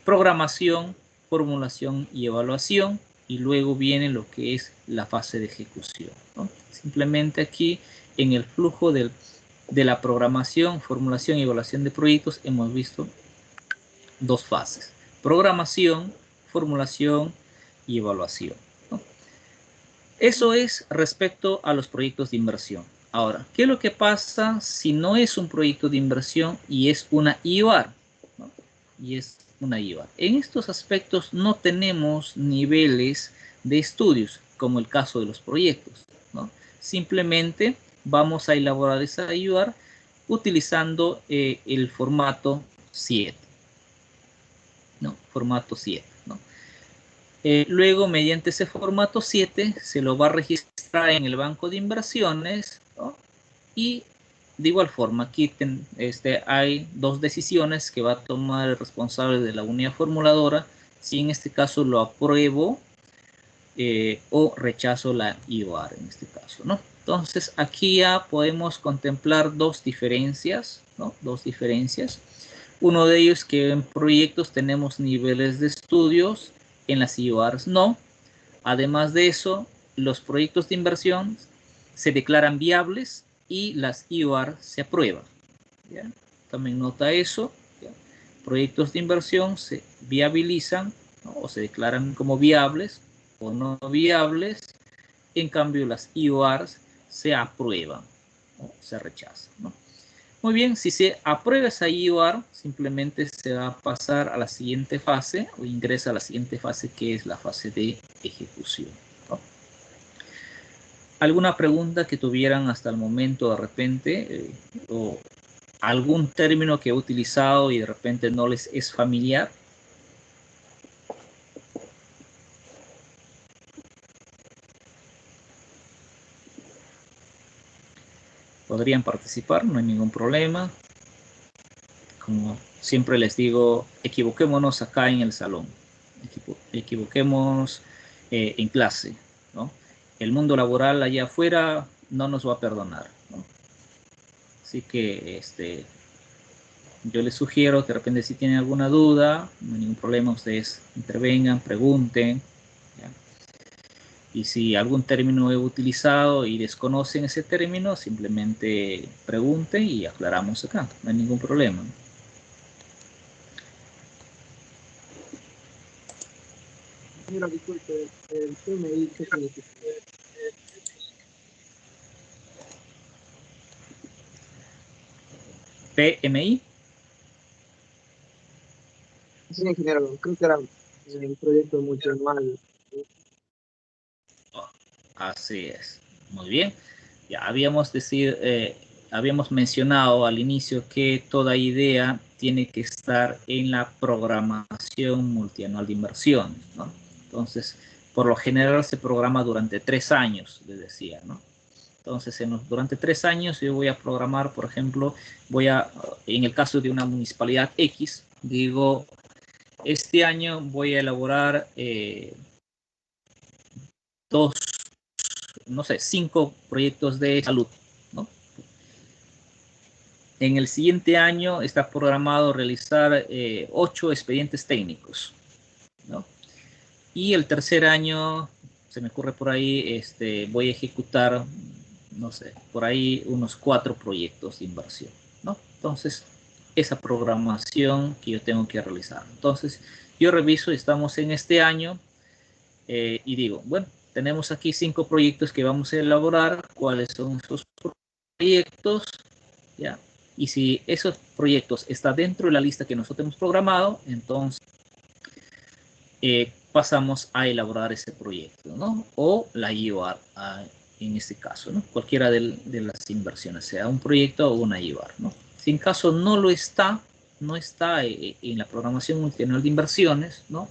programación, formulación y evaluación, y luego viene lo que es la fase de ejecución, ¿no? Simplemente aquí en el flujo de la programación, formulación y evaluación de proyectos hemos visto dos fases: programación, formulación y evaluación, ¿no? Eso es respecto a los proyectos de inversión. Ahora, ¿qué es lo que pasa si no es un proyecto de inversión y es una IOR, ¿no? Y es una IOR. En estos aspectos no tenemos niveles de estudios, como el caso de los proyectos, ¿no? Simplemente vamos a elaborar esa IOR utilizando el formato 7, ¿no? Formato 7, ¿no? Luego, mediante ese formato 7, se lo va a registrar en el banco de inversiones, ¿no? Y de igual forma, aquí hay dos decisiones que va a tomar el responsable de la unidad formuladora, si en este caso lo apruebo o rechazo la IOR en este caso, ¿no? Entonces, aquí ya podemos contemplar dos diferencias, ¿no? Dos diferencias. Uno de ellos, que en proyectos tenemos niveles de estudios, en las IORs no. Además de eso, los proyectos de inversión se declaran viables y las IOR se aprueban, ¿ya? También nota eso, ¿ya? Proyectos de inversión se viabilizan, ¿no? O se declaran como viables o no viables. En cambio, las IORs se aprueban o se rechazan, ¿no? Muy bien, si se aprueba esa IOR, simplemente se va a pasar a la siguiente fase o ingresa a la siguiente fase, que es la fase de ejecución, ¿no? ¿Alguna pregunta que tuvieran hasta el momento de repente? ¿O algún término que he utilizado y de repente no les es familiar? Podrían participar, no hay ningún problema. Como siempre les digo, equivoquémonos acá en el salón. Equivoquémonos en clase, ¿no? El mundo laboral allá afuera no nos va a perdonar, ¿no? Así que yo les sugiero que de repente si tienen alguna duda, no hay ningún problema, ustedes intervengan, pregunten, ¿ya? Y si algún término he utilizado y desconocen ese término, simplemente pregunten y aclaramos acá, no hay ningún problema. Mira, disculpe, el PMI, ¿qué significa? PMI. Sí, ingeniero, creo que era un proyecto multianual. Así es, muy bien. Ya habíamos mencionado al inicio que toda idea tiene que estar en la programación multianual de inversiones, ¿no? Entonces, por lo general se programa durante 3 años, les decía, ¿no? Entonces, durante 3 años yo voy a programar, por ejemplo, en el caso de una municipalidad X, digo, este año voy a elaborar 5 proyectos de salud, ¿no? En el siguiente año está programado realizar 8 expedientes técnicos, ¿no? Y el tercer año, se me ocurre por ahí, voy a ejecutar, no sé, por ahí unos 4 proyectos de inversión, ¿no? Entonces, esa programación que yo tengo que realizar. Entonces, yo reviso, estamos en este año y digo, bueno, tenemos aquí 5 proyectos que vamos a elaborar, cuáles son esos proyectos, ¿ya? Y si esos proyectos están dentro de la lista que nosotros hemos programado, entonces pasamos a elaborar ese proyecto, ¿no? O la IOR en este caso, ¿no? Cualquiera de las inversiones, sea un proyecto o una IOR, ¿no? Si en caso no está en la programación multianual de inversiones, ¿no?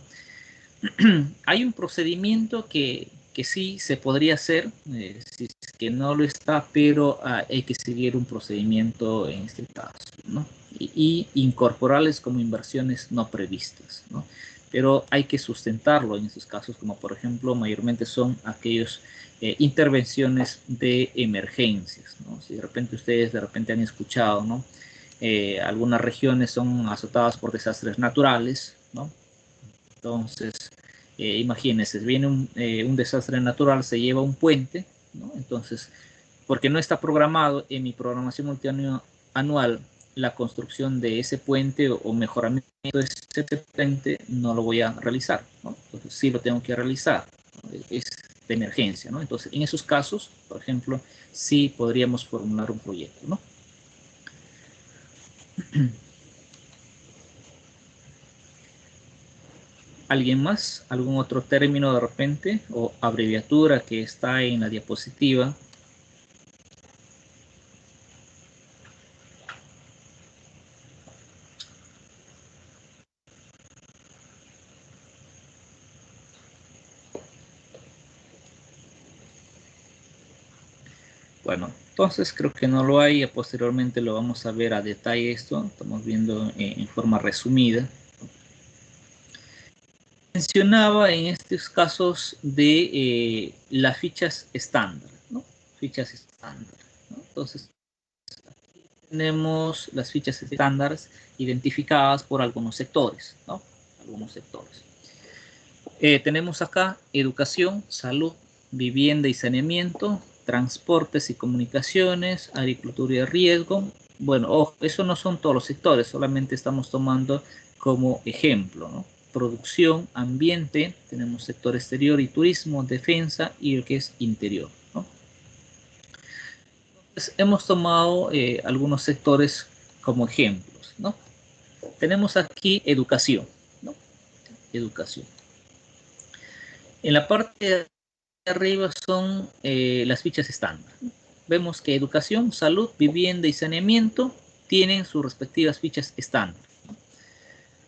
Hay un procedimiento que sí se podría hacer, si es que no lo está, pero hay que seguir un procedimiento en este caso, ¿no? Y incorporarles como inversiones no previstas, ¿no? Pero hay que sustentarlo en esos casos, como por ejemplo, mayormente son aquellos intervenciones de emergencias, ¿no? Si de repente ustedes han escuchado, ¿no? Algunas regiones son azotadas por desastres naturales, ¿no? Entonces, imagínense, viene un desastre natural, se lleva un puente, ¿no? Entonces, porque no está programado en mi programación multianual la construcción de ese puente o mejoramiento de ese puente, no lo voy a realizar, ¿no? Entonces, sí lo tengo que realizar, ¿no? Es de emergencia, ¿no? Entonces, en esos casos, por ejemplo, sí podríamos formular un proyecto, ¿no? ¿Alguien más? ¿Algún otro término de repente o abreviatura que está en la diapositiva? Bueno, entonces creo que no lo hay. Posteriormente lo vamos a ver a detalle esto. Estamos viendo en forma resumida. Mencionaba en estos casos de las fichas estándar, ¿no? Fichas estándar, ¿no? Entonces, tenemos las fichas estándar identificadas por algunos sectores, ¿no? Algunos sectores. Tenemos acá educación, salud, vivienda y saneamiento, transportes y comunicaciones, agricultura y riesgo. Bueno, ojo, eso no son todos los sectores, solamente estamos tomando como ejemplo, ¿no? Producción, ambiente, tenemos sector exterior y turismo, defensa y el que es interior, ¿no? hemos tomado algunos sectores como ejemplos, ¿no? Tenemos aquí educación, ¿no? Educación. En la parte de arriba son las fichas estándar. Vemos que educación, salud, vivienda y saneamiento tienen sus respectivas fichas estándar.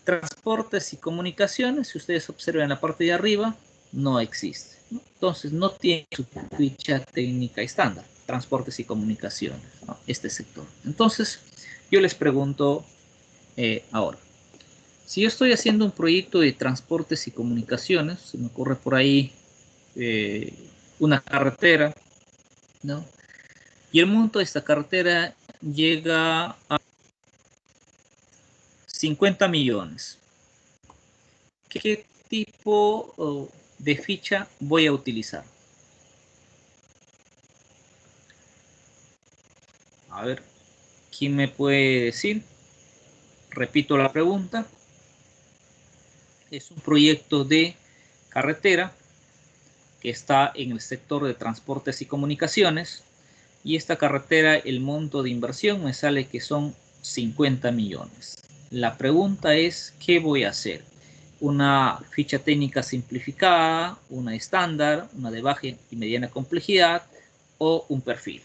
Transportes y comunicaciones, si ustedes observan en la parte de arriba, no existe, ¿no? Entonces no tiene su ficha técnica estándar, transportes y comunicaciones, ¿no? Este sector. Entonces yo les pregunto ahora, si yo estoy haciendo un proyecto de transportes y comunicaciones, se me ocurre por ahí una carretera, ¿no? Y el monto de esta carretera llega a 50 millones. ¿Qué tipo de ficha voy a utilizar? A ver, ¿quién me puede decir? Repito la pregunta. Es un proyecto de carretera que está en el sector de transportes y comunicaciones. Y esta carretera, el monto de inversión me sale que son 50 millones. La pregunta es, ¿qué voy a hacer? ¿Una ficha técnica simplificada, una estándar, una de baja y mediana complejidad o un perfil?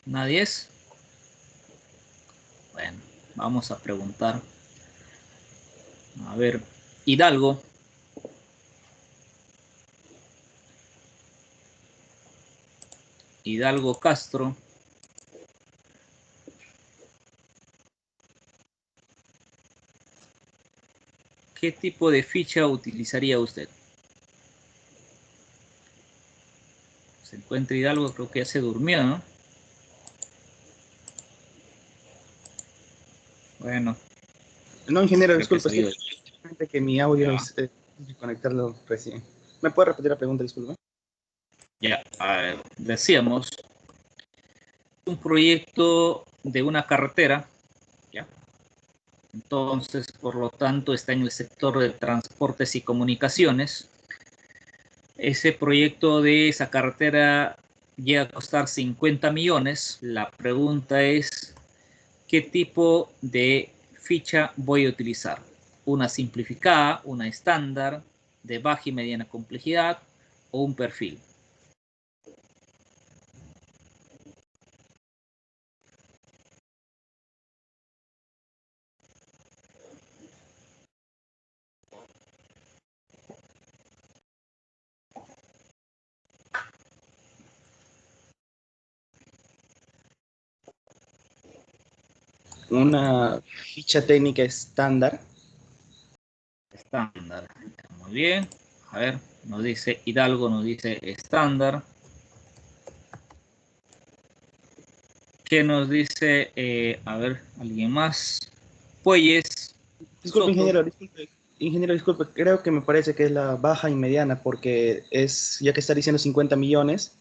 ¿Nadie es? Bueno, vamos a preguntar. A ver, Hidalgo. Hidalgo Castro. ¿Qué tipo de ficha utilizaría usted? Se encuentra Hidalgo, creo que ya se durmió, ¿no? Bueno. No, ingeniero, disculpe, es que mi audio es conectarlo recién. ¿Me puede repetir la pregunta, disculpe? Ya, a ver, decíamos, un proyecto de una carretera, ¿ya? Entonces, por lo tanto, está en el sector de transportes y comunicaciones. Ese proyecto de esa carretera llega a costar 50 millones. La pregunta es, ¿qué tipo de ficha voy a utilizar? ¿Una simplificada, una estándar, de baja y mediana complejidad o un perfil? Una ficha técnica estándar. Estándar, muy bien. A ver, nos dice Hidalgo, nos dice estándar. ¿Qué nos dice? A ver, alguien más. Puelles. Disculpe, ingeniero, disculpe, creo que me parece que es la baja y mediana, porque es, ya que está diciendo 50 millones,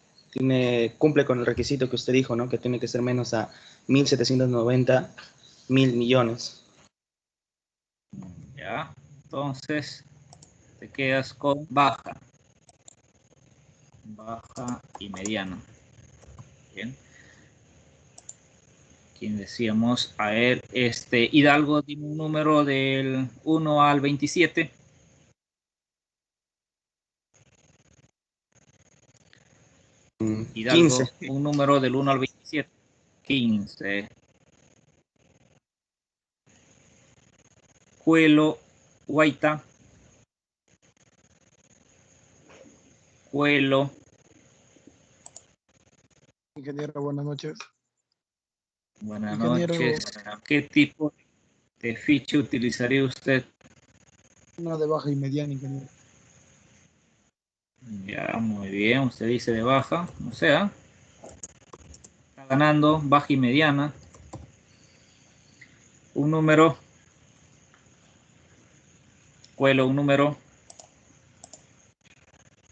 cumple con el requisito que usted dijo, ¿no? Que tiene que ser menos a 1.790 mil millones. Ya, entonces te quedas con baja. Baja y mediana. Bien. ¿Quién decíamos? A ver, Hidalgo, dime un número del 1 al 27. Hidalgo, 15. un número del 1 al 27. 15. Cuelo, Guaita. Cuelo. Ingeniero, buenas noches. Buenas Ingeniero, noches. ¿Qué tipo de ficha utilizaría usted? una de baja y mediana, ingeniero. Ya, muy bien. Usted dice de baja. O sea, está ganando baja y mediana. Un número. Cuelo, un número.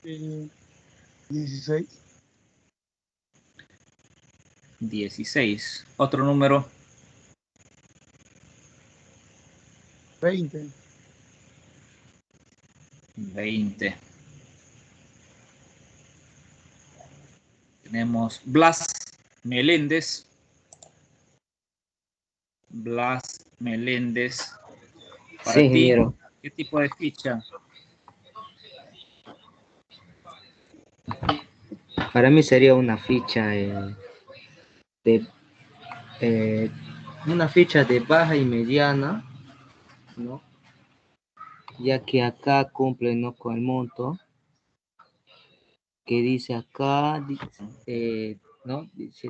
16. 16. Otro número. 20. 20. Tenemos Blas Meléndez. Blas Meléndez. Para Sí, ti, ingeniero. ¿qué tipo de ficha? Para mí sería una ficha de baja y mediana, ¿no? Ya que acá cumple, ¿no?, con el monto que dice acá, ¿no? Dice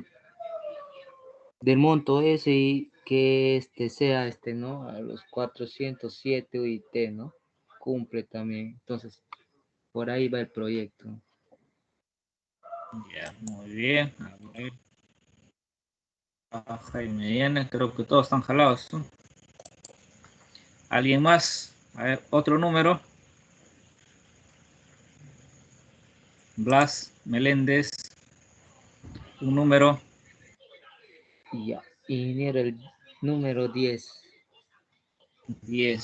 del monto ese y que sea ¿no? A los 407 UIT, ¿no? Cumple también. Entonces, por ahí va el proyecto. Ya, muy bien. A ver. Baja y mediana, creo que todos están jalados, ¿no? ¿Alguien más? A ver, otro número. Blas Meléndez. Un número. Ya, ingeniero, el número 10. 10.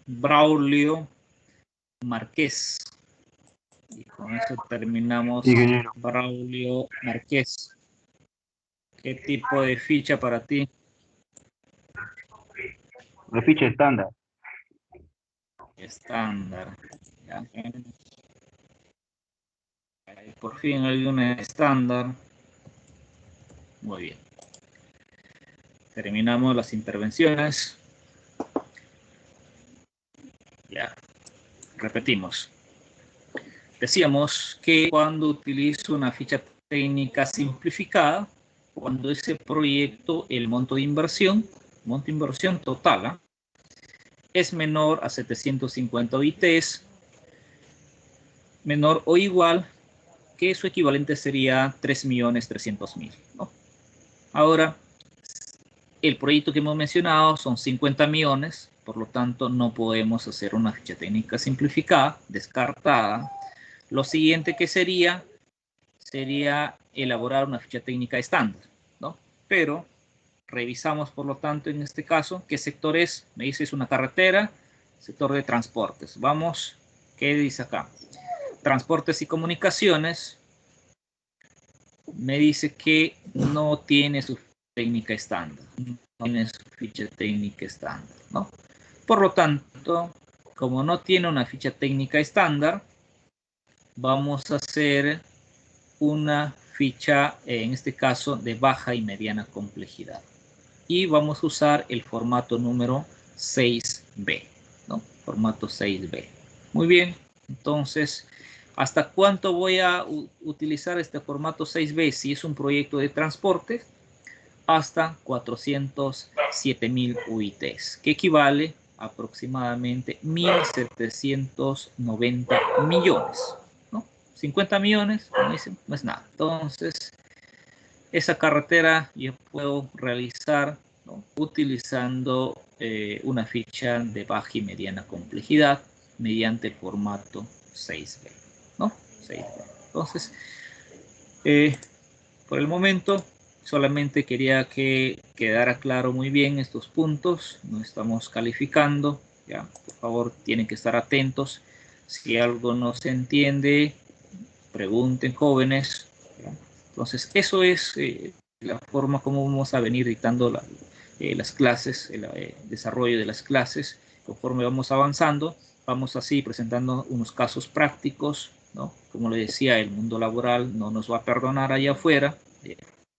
Braulio Márquez. Y con eso terminamos. Ingeniero. Braulio Márquez. ¿Qué tipo de ficha para ti? La ficha estándar. Estándar. Ya. Por fin hay una estándar. Muy bien. Terminamos las intervenciones. Ya. Repetimos. Decíamos que cuando utilizo una ficha técnica simplificada, cuando ese proyecto, el monto de inversión total, es menor a 750 OITs, menor o igual, que su equivalente sería 3.300.000, ¿no? Ahora, el proyecto que hemos mencionado son 50 millones, por lo tanto no podemos hacer una ficha técnica simplificada, descartada. Lo siguiente que sería elaborar una ficha técnica estándar, ¿no? Pero revisamos, por lo tanto, en este caso, ¿qué sector es? Me dice es una carretera, sector de transportes. Vamos, ¿qué dice acá? Transportes y comunicaciones. Me dice que no tiene su técnica estándar, no tiene su ficha técnica estándar, ¿no? Por lo tanto, como no tiene una ficha técnica estándar, vamos a hacer una ficha, en este caso, de baja y mediana complejidad. Y vamos a usar el formato número 6B, ¿no? Formato 6B. Muy bien, entonces, ¿hasta cuánto voy a utilizar este formato 6B? Si es un proyecto de transporte, hasta 407.000 UITs, que equivale a aproximadamente 1.790 millones, ¿no? 50 millones, como dicen, no es nada. Entonces, esa carretera yo puedo realizar, ¿no?, utilizando una ficha de baja y mediana complejidad mediante el formato 6B, ¿no? 6B. Entonces, por el momento, solamente quería que quedara claro muy bien estos puntos. No estamos calificando, ya, por favor, tienen que estar atentos. Si algo no se entiende, pregunten, jóvenes, ¿ya? Entonces, eso es la forma como vamos a venir dictando las clases, el desarrollo de las clases. Conforme vamos avanzando, vamos así presentando unos casos prácticos, ¿no? Como le decía, el mundo laboral no nos va a perdonar allá afuera,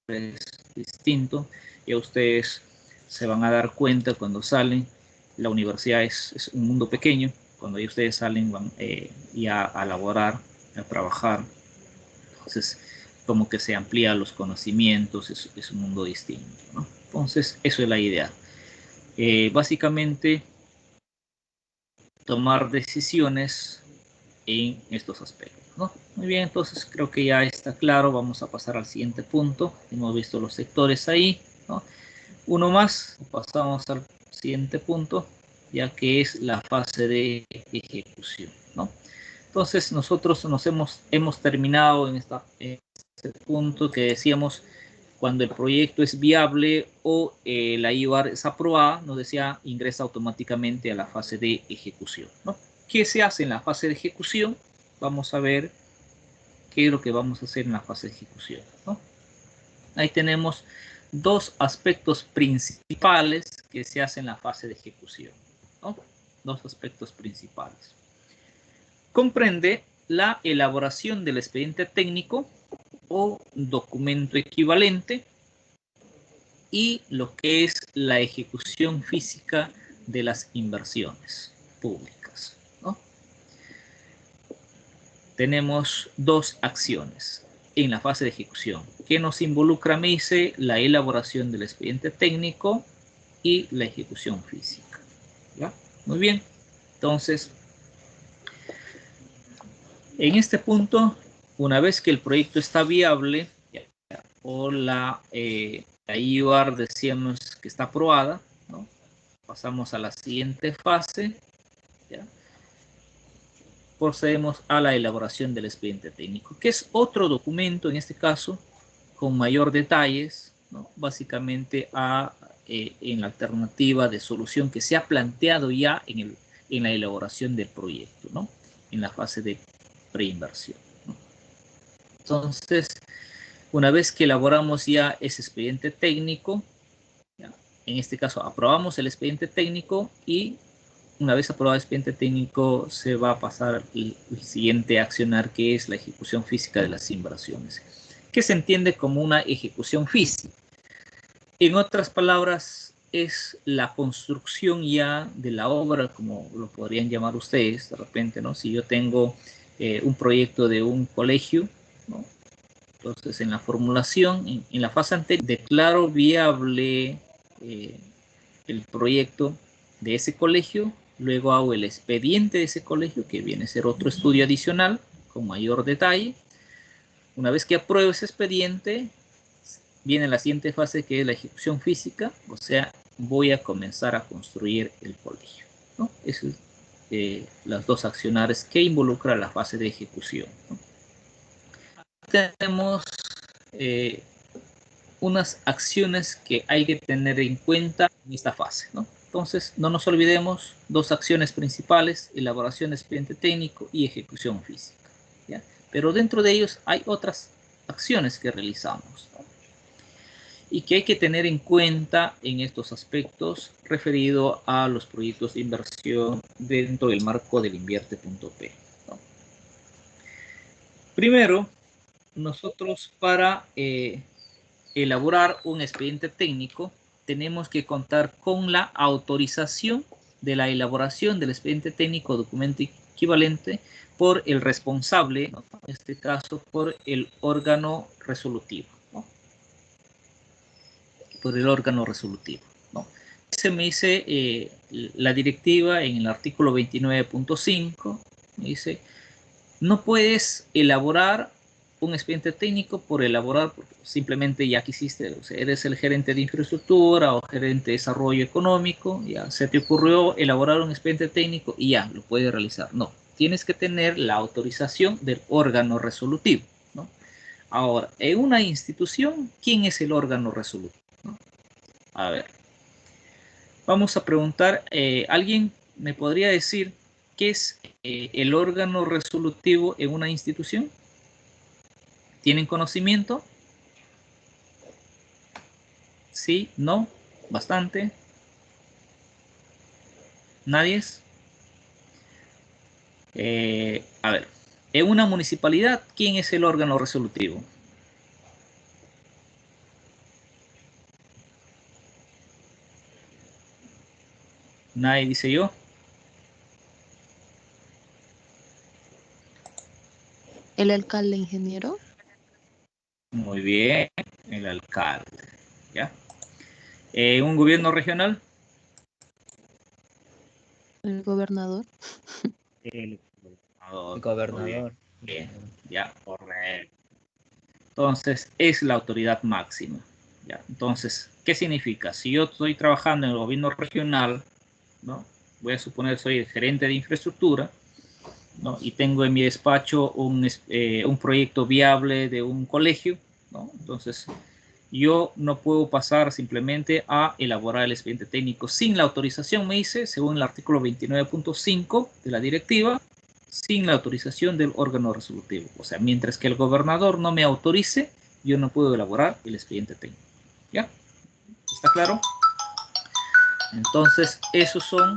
es distinto, y ustedes se van a dar cuenta cuando salen. La universidad es un mundo pequeño. Cuando ya ustedes salen, van ya a laborar, a trabajar. Entonces, como que se amplía los conocimientos, es un mundo distinto, ¿no? Entonces, eso es la idea. Básicamente, tomar decisiones en estos aspectos, ¿no? Muy bien, entonces creo que ya está claro. Vamos a pasar al siguiente punto. Hemos visto los sectores ahí, ¿no? Uno más, pasamos al siguiente punto, ya que es la fase de ejecución, ¿no? Entonces nosotros hemos terminado en este punto que decíamos cuando el proyecto es viable o la IUAR es aprobada, nos decía, ingresa automáticamente a la fase de ejecución, ¿no? ¿Qué se hace en la fase de ejecución? Vamos a ver qué es lo que vamos a hacer en la fase de ejecución, ¿no? Ahí tenemos dos aspectos principales que se hacen en la fase de ejecución, ¿no? Dos aspectos principales. Comprende la elaboración del expediente técnico o documento equivalente y lo que es la ejecución física de las inversiones públicas, ¿no? Tenemos dos acciones en la fase de ejecución que nos involucra, me dice, la elaboración del expediente técnico y la ejecución física, ¿ya? Muy bien, entonces en este punto, una vez que el proyecto está viable o la IUAR decíamos que está aprobada, ¿no? Pasamos a la siguiente fase, ¿ya? Procedemos a la elaboración del expediente técnico, que es otro documento, en este caso, con mayor detalles, ¿no? Básicamente en la alternativa de solución que se ha planteado ya en la elaboración del proyecto, ¿no? En la fase de preinversión, ¿no? Entonces, una vez que elaboramos ya ese expediente técnico, ¿ya? En este caso aprobamos el expediente técnico y una vez aprobado el expediente técnico se va a pasar el siguiente accionar, que es la ejecución física de las inversiones, que se entiende como una ejecución física. En otras palabras, es la construcción ya de la obra, como lo podrían llamar ustedes de repente, ¿no? Si yo tengo un proyecto de un colegio, ¿no? Entonces, en la formulación, en la fase anterior, declaro viable el proyecto de ese colegio, luego hago el expediente de ese colegio, que viene a ser otro estudio adicional, con mayor detalle. Una vez que apruebo ese expediente, viene la siguiente fase, que es la ejecución física, o sea, voy a comenzar a construir el colegio, ¿no? Eso es las dos accionarias que involucra la fase de ejecución, ¿no? Tenemos unas acciones que hay que tener en cuenta en esta fase, ¿no? Entonces, no nos olvidemos, dos acciones principales: elaboración de expediente técnico y ejecución física, ¿ya? Pero dentro de ellos hay otras acciones que realizamos, ¿no? Y que hay que tener en cuenta en estos aspectos referido a los proyectos de inversión dentro del marco del Invierte.p, ¿no? Primero, nosotros para elaborar un expediente técnico tenemos que contar con la autorización de la elaboración del expediente técnico o documento equivalente por el responsable, ¿no? En este caso por el órgano resolutivo, ¿no? Por el órgano resolutivo, ¿no? Se me dice la directiva en el artículo 29.5, me dice, no puedes elaborar un expediente técnico por elaborar, porque simplemente ya quisiste, o sea, eres el gerente de infraestructura o gerente de desarrollo económico, ya se te ocurrió elaborar un expediente técnico y ya lo puedes realizar. No, tienes que tener la autorización del órgano resolutivo, ¿no? Ahora, en una institución, ¿quién es el órgano resolutivo, ¿no? A ver, vamos a preguntar, ¿alguien me podría decir qué es el órgano resolutivo en una institución? ¿Tienen conocimiento? ¿Sí? ¿No? ¿Bastante? ¿Nadie? A ver, en una municipalidad, ¿quién es el órgano resolutivo? Nadie dice yo. ¿El alcalde, ingeniero? Muy bien, el alcalde, ¿ya? ¿Un gobierno regional? ¿El gobernador? El gobernador. El gobernador. Bien, ya, correcto. Entonces, es la autoridad máxima, ¿ya? Entonces, ¿qué significa? Si yo estoy trabajando en el gobierno regional, ¿no? Voy a suponer que soy el gerente de infraestructura, ¿no? Y tengo en mi despacho un proyecto viable de un colegio, ¿no? Entonces, yo no puedo pasar simplemente a elaborar el expediente técnico sin la autorización, me dice, según el artículo 29.5 de la directiva, sin la autorización del órgano resolutivo. O sea, mientras que el gobernador no me autorice, yo no puedo elaborar el expediente técnico. ¿Ya? ¿Está claro? Entonces, esos son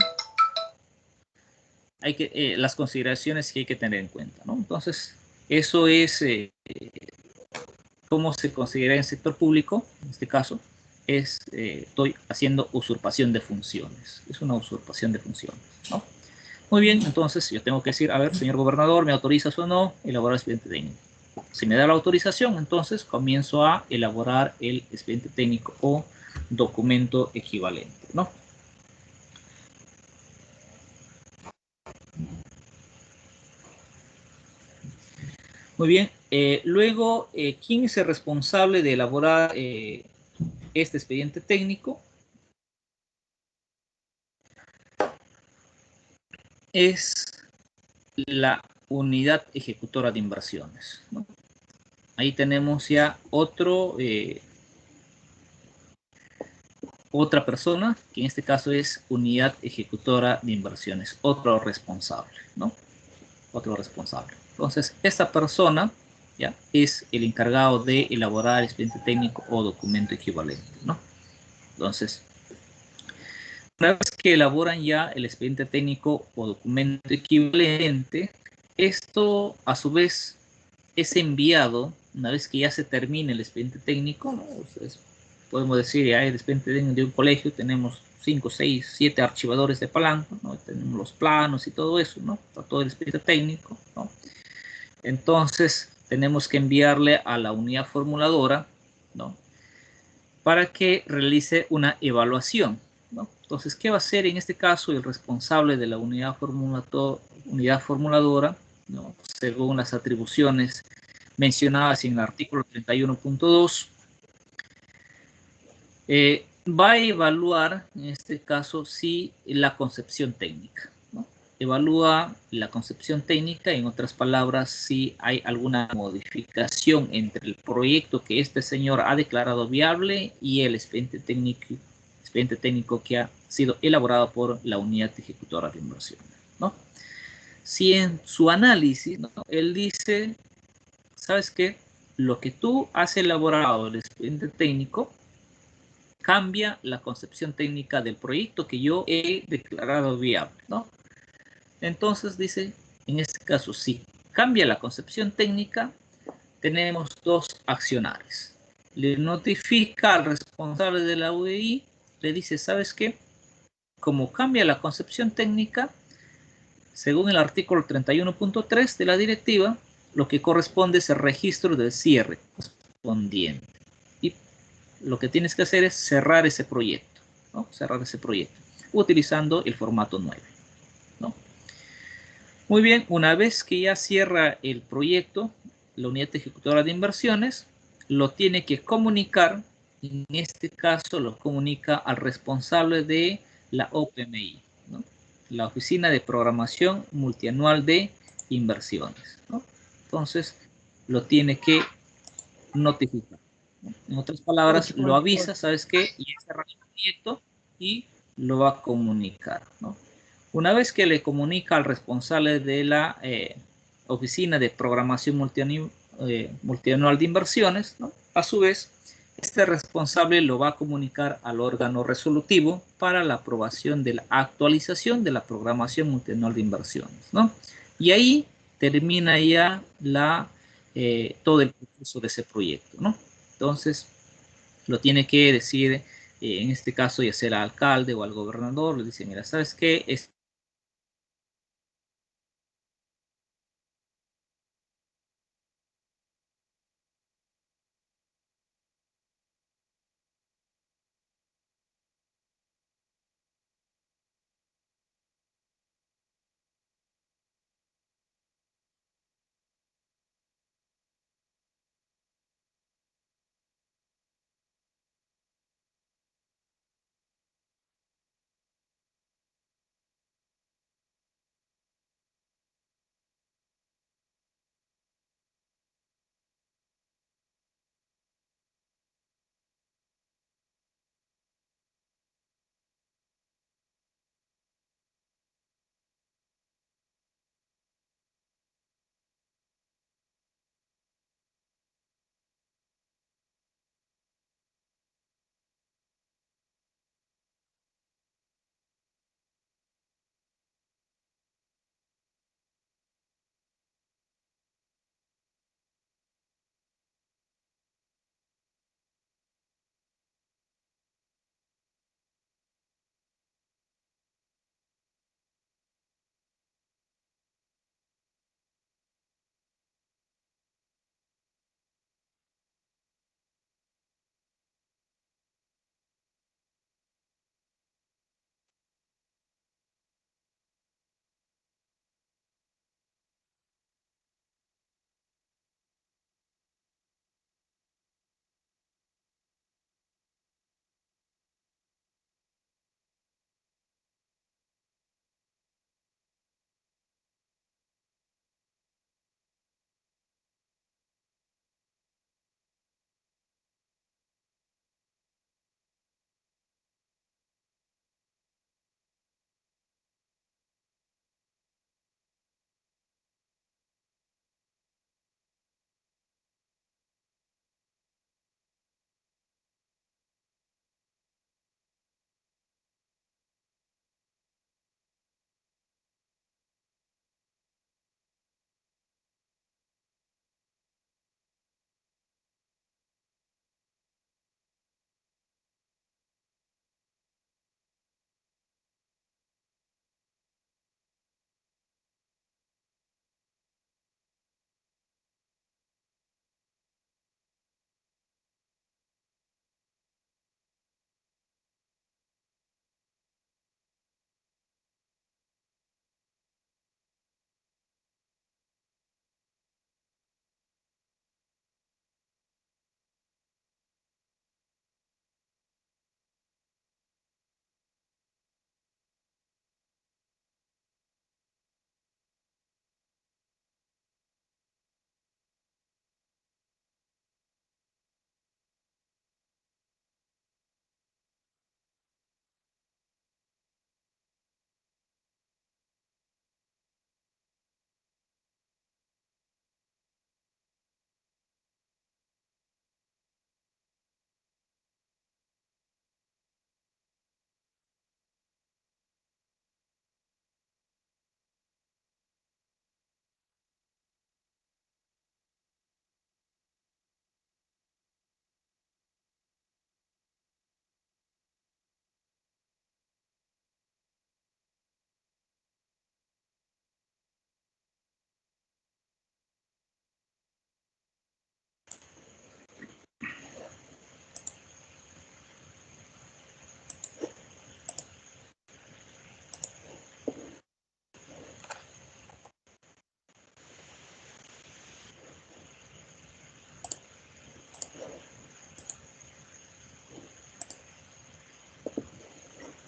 las consideraciones que hay que tener en cuenta, ¿no? Entonces, eso es cómo se considera en sector público, en este caso, estoy haciendo usurpación de funciones. Es una usurpación de funciones, ¿no? Muy bien, entonces yo tengo que decir, a ver, señor gobernador, ¿me autorizas o no elaborar el expediente técnico? Si me da la autorización, entonces comienzo a elaborar el expediente técnico o documento equivalente, ¿no? Muy bien, luego, ¿quién es el responsable de elaborar este expediente técnico? Es la unidad ejecutora de inversiones, ¿no? Ahí tenemos ya otra persona, que en este caso es unidad ejecutora de inversiones, otro responsable, ¿no? Otro responsable. Entonces, esta persona ya es el encargado de elaborar expediente técnico o documento equivalente, ¿no? Entonces, una vez que elaboran ya el expediente técnico o documento equivalente, esto a su vez es enviado, una vez que ya se termine el expediente técnico, ¿no? Ustedes podemos decir, ya el expediente de un colegio, tenemos 5, 6, 7 archivadores de palanca, ¿no? Tenemos los planos y todo eso, ¿no? Para todo el expediente técnico, ¿no? Entonces, tenemos que enviarle a la unidad formuladora, ¿no? Para que realice una evaluación, ¿no? Entonces, ¿qué va a hacer en este caso el responsable de la unidad formuladora, ¿no? Según las atribuciones mencionadas en el artículo 31.2? Va a evaluar, en este caso, si la concepción técnica, ¿no? Evalúa la concepción técnica, en otras palabras, si hay alguna modificación entre el proyecto que este señor ha declarado viable y el expediente técnico que ha sido elaborado por la unidad ejecutora de inversiones, ¿no? Si en su análisis, ¿no?, él dice, ¿sabes qué? Lo que tú has elaborado, el expediente técnico, cambia la concepción técnica del proyecto que yo he declarado viable, ¿no? Entonces dice, en este caso, si cambia la concepción técnica, tenemos dos accionarios. Le notifica al responsable de la UDI, le dice, ¿sabes qué? Como cambia la concepción técnica, según el artículo 31.3 de la directiva, lo que corresponde es el registro del cierre correspondiente. Y lo que tienes que hacer es cerrar ese proyecto, ¿no? Cerrar ese proyecto, utilizando el formato 9, ¿no? Muy bien, una vez que ya cierra el proyecto, la unidad ejecutora de inversiones lo tiene que comunicar, en este caso lo comunica al responsable de la OPMI, ¿no? La Oficina de Programación Multianual de Inversiones, ¿no? Entonces, lo tiene que notificar, ¿no? En otras palabras, lo avisa, ¿sabes qué? Y ya cerró el proyecto y lo va a comunicar, ¿no? Una vez que le comunica al responsable de la Oficina de Programación Multianual de Inversiones, ¿no?, a su vez, este responsable lo va a comunicar al órgano resolutivo para la aprobación de la actualización de la programación multianual de inversiones, ¿no? Y ahí termina ya todo el proceso de ese proyecto, ¿no? Entonces, lo tiene que decir, en este caso, ya sea al alcalde o al gobernador, le dice, mira, ¿sabes qué?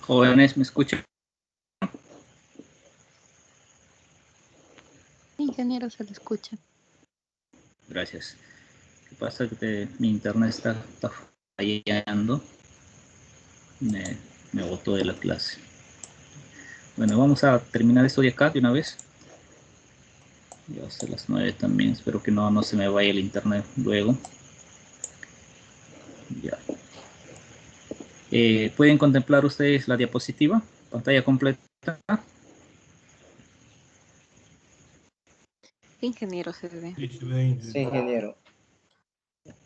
Jóvenes, ¿me escuchan? Ingeniero, se le escucha. Gracias. ¿Qué pasa? Que mi internet está fallando. Me botó de la clase. Bueno, vamos a terminar esto de acá de una vez. Ya va a ser las 9 también. Espero que no se me vaya el internet luego. Ya. ¿Pueden contemplar ustedes la diapositiva? Pantalla completa. Ingeniero, se ve. Sí, ingeniero.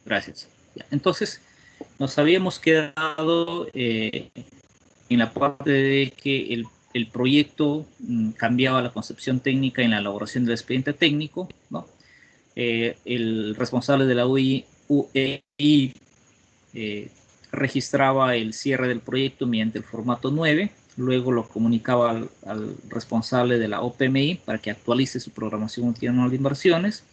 Gracias. Ya. Entonces, nos habíamos quedado en la parte de que el proyecto cambiaba la concepción técnica en la elaboración del expediente técnico, ¿no? El responsable de la UEI registraba el cierre del proyecto mediante el formato 9, luego lo comunicaba al responsable de la OPMI para que actualice su programación multianual de inversiones.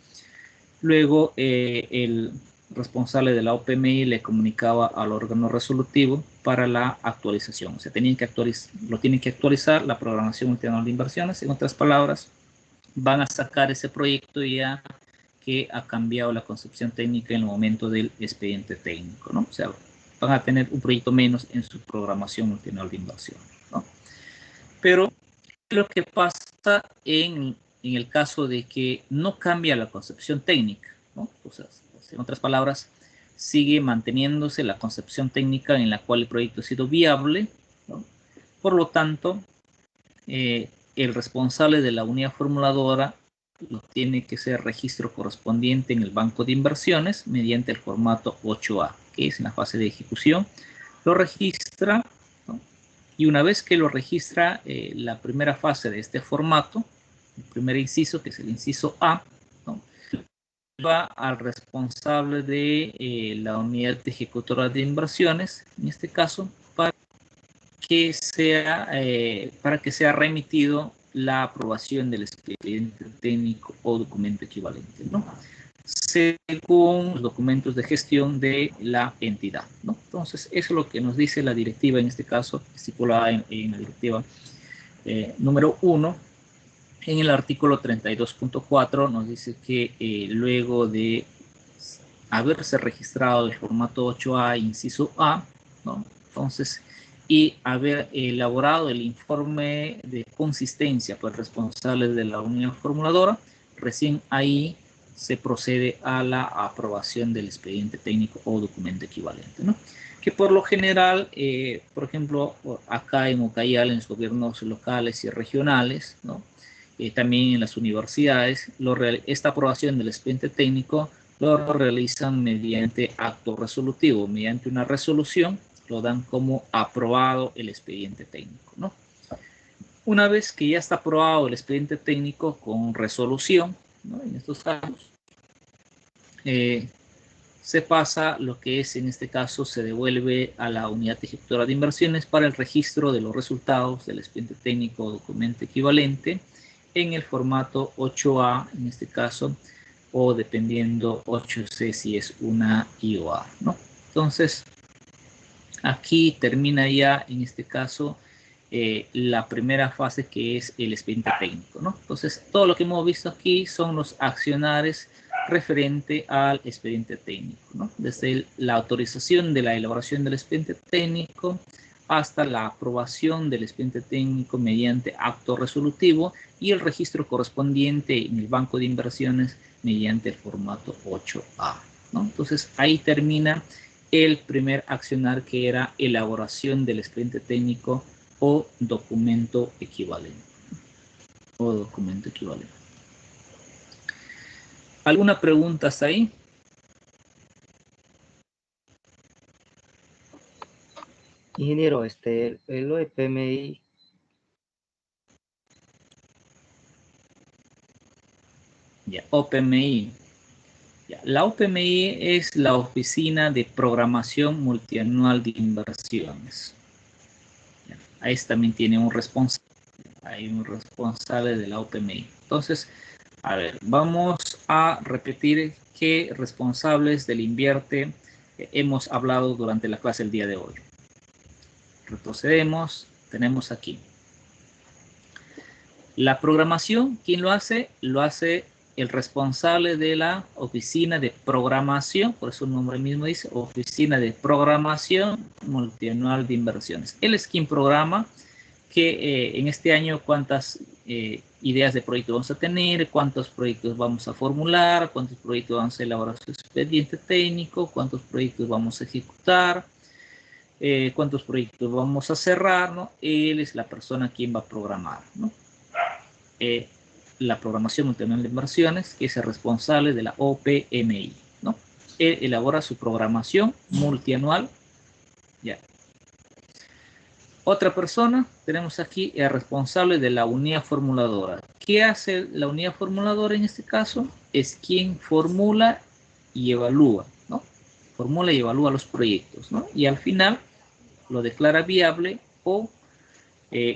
Luego el responsable de la OPMI le comunicaba al órgano resolutivo para la actualización. O sea, lo tienen que actualizar la programación multianual de inversiones. En otras palabras, van a sacar ese proyecto ya que ha cambiado la concepción técnica en el momento del expediente técnico, ¿no? O sea, van a tener un proyecto menos en su programación multianual de inversiones, ¿no? Pero lo que pasa en el caso de que no cambia la concepción técnica, ¿no? O sea, en otras palabras, sigue manteniéndose la concepción técnica en la cual el proyecto ha sido viable, ¿no? Por lo tanto, el responsable de la unidad formuladora lo tiene que ser registro correspondiente en el banco de inversiones mediante el formato 8A, que es en la fase de ejecución. Lo registra, ¿no? Y una vez que lo registra, la primera fase de este formato, el primer inciso, que es el inciso A, ¿no? Va al responsable de la unidad ejecutora de inversiones, en este caso, para que sea remitido la aprobación del expediente técnico o documento equivalente, ¿no? Según los documentos de gestión de la entidad, ¿no? Entonces, eso es lo que nos dice la directiva, en este caso, estipulada en la directiva número 1. En el artículo 32.4 nos dice que luego de haberse registrado el formato 8A, inciso A, ¿no? Entonces, y haber elaborado el informe de consistencia por el responsable de la unidad formuladora, recién ahí se procede a la aprobación del expediente técnico o documento equivalente, ¿no? Que por lo general, por ejemplo, acá en Ucayali, en los gobiernos locales y regionales, ¿no? También en las universidades, esta aprobación del expediente técnico lo realizan mediante acto resolutivo, mediante una resolución, lo dan como aprobado el expediente técnico, ¿no? Una vez que ya está aprobado el expediente técnico con resolución, ¿no? En estos casos, se pasa lo que es, en este caso, se devuelve a la unidad ejecutora de inversiones para el registro de los resultados del expediente técnico o documento equivalente en el formato 8A, en este caso, o dependiendo 8C si es una IOA, ¿no? Entonces, aquí termina ya, en este caso, la primera fase, que es el expediente técnico, ¿no? Entonces, todo lo que hemos visto aquí son los accionares referente al expediente técnico, ¿no? Desde la autorización de la elaboración del expediente técnico hasta la aprobación del expediente técnico mediante acto resolutivo y el registro correspondiente en el banco de inversiones mediante el formato 8A, ¿no? Entonces, ahí termina el primer accionar, que era elaboración del expediente técnico o documento equivalente. ¿Alguna pregunta hasta ahí? Ingeniero, el OPMI. Ya, OPMI. Ya, la OPMI es la Oficina de Programación Multianual de Inversiones. Ya, ahí también tiene un responsable. Hay un responsable de la OPMI. Entonces, a ver, vamos a repetir qué responsables del invierte hemos hablado durante la clase el día de hoy. Retrocedemos tenemos aquí. La programación, ¿quién lo hace? Lo hace el responsable de la oficina de programación, por eso el nombre mismo dice Oficina de Programación Multianual de Inversiones. Él es quien programa que en este año cuántas ideas de proyecto vamos a tener, cuántos proyectos vamos a formular, cuántos proyectos vamos a elaborar su expediente técnico, cuántos proyectos vamos a ejecutar, cuántos proyectos vamos a cerrar, ¿no? Él es la persona quien va a programar, ¿no? La programación multianual de inversiones, que es el responsable de la OPMI, ¿no? Él elabora su programación multianual, ya. Otra persona, tenemos aquí el responsable de la unidad formuladora. ¿Qué hace la unidad formuladora en este caso? Es quien formula y evalúa, ¿no? Formula y evalúa los proyectos, ¿no? Y al final lo declara viable o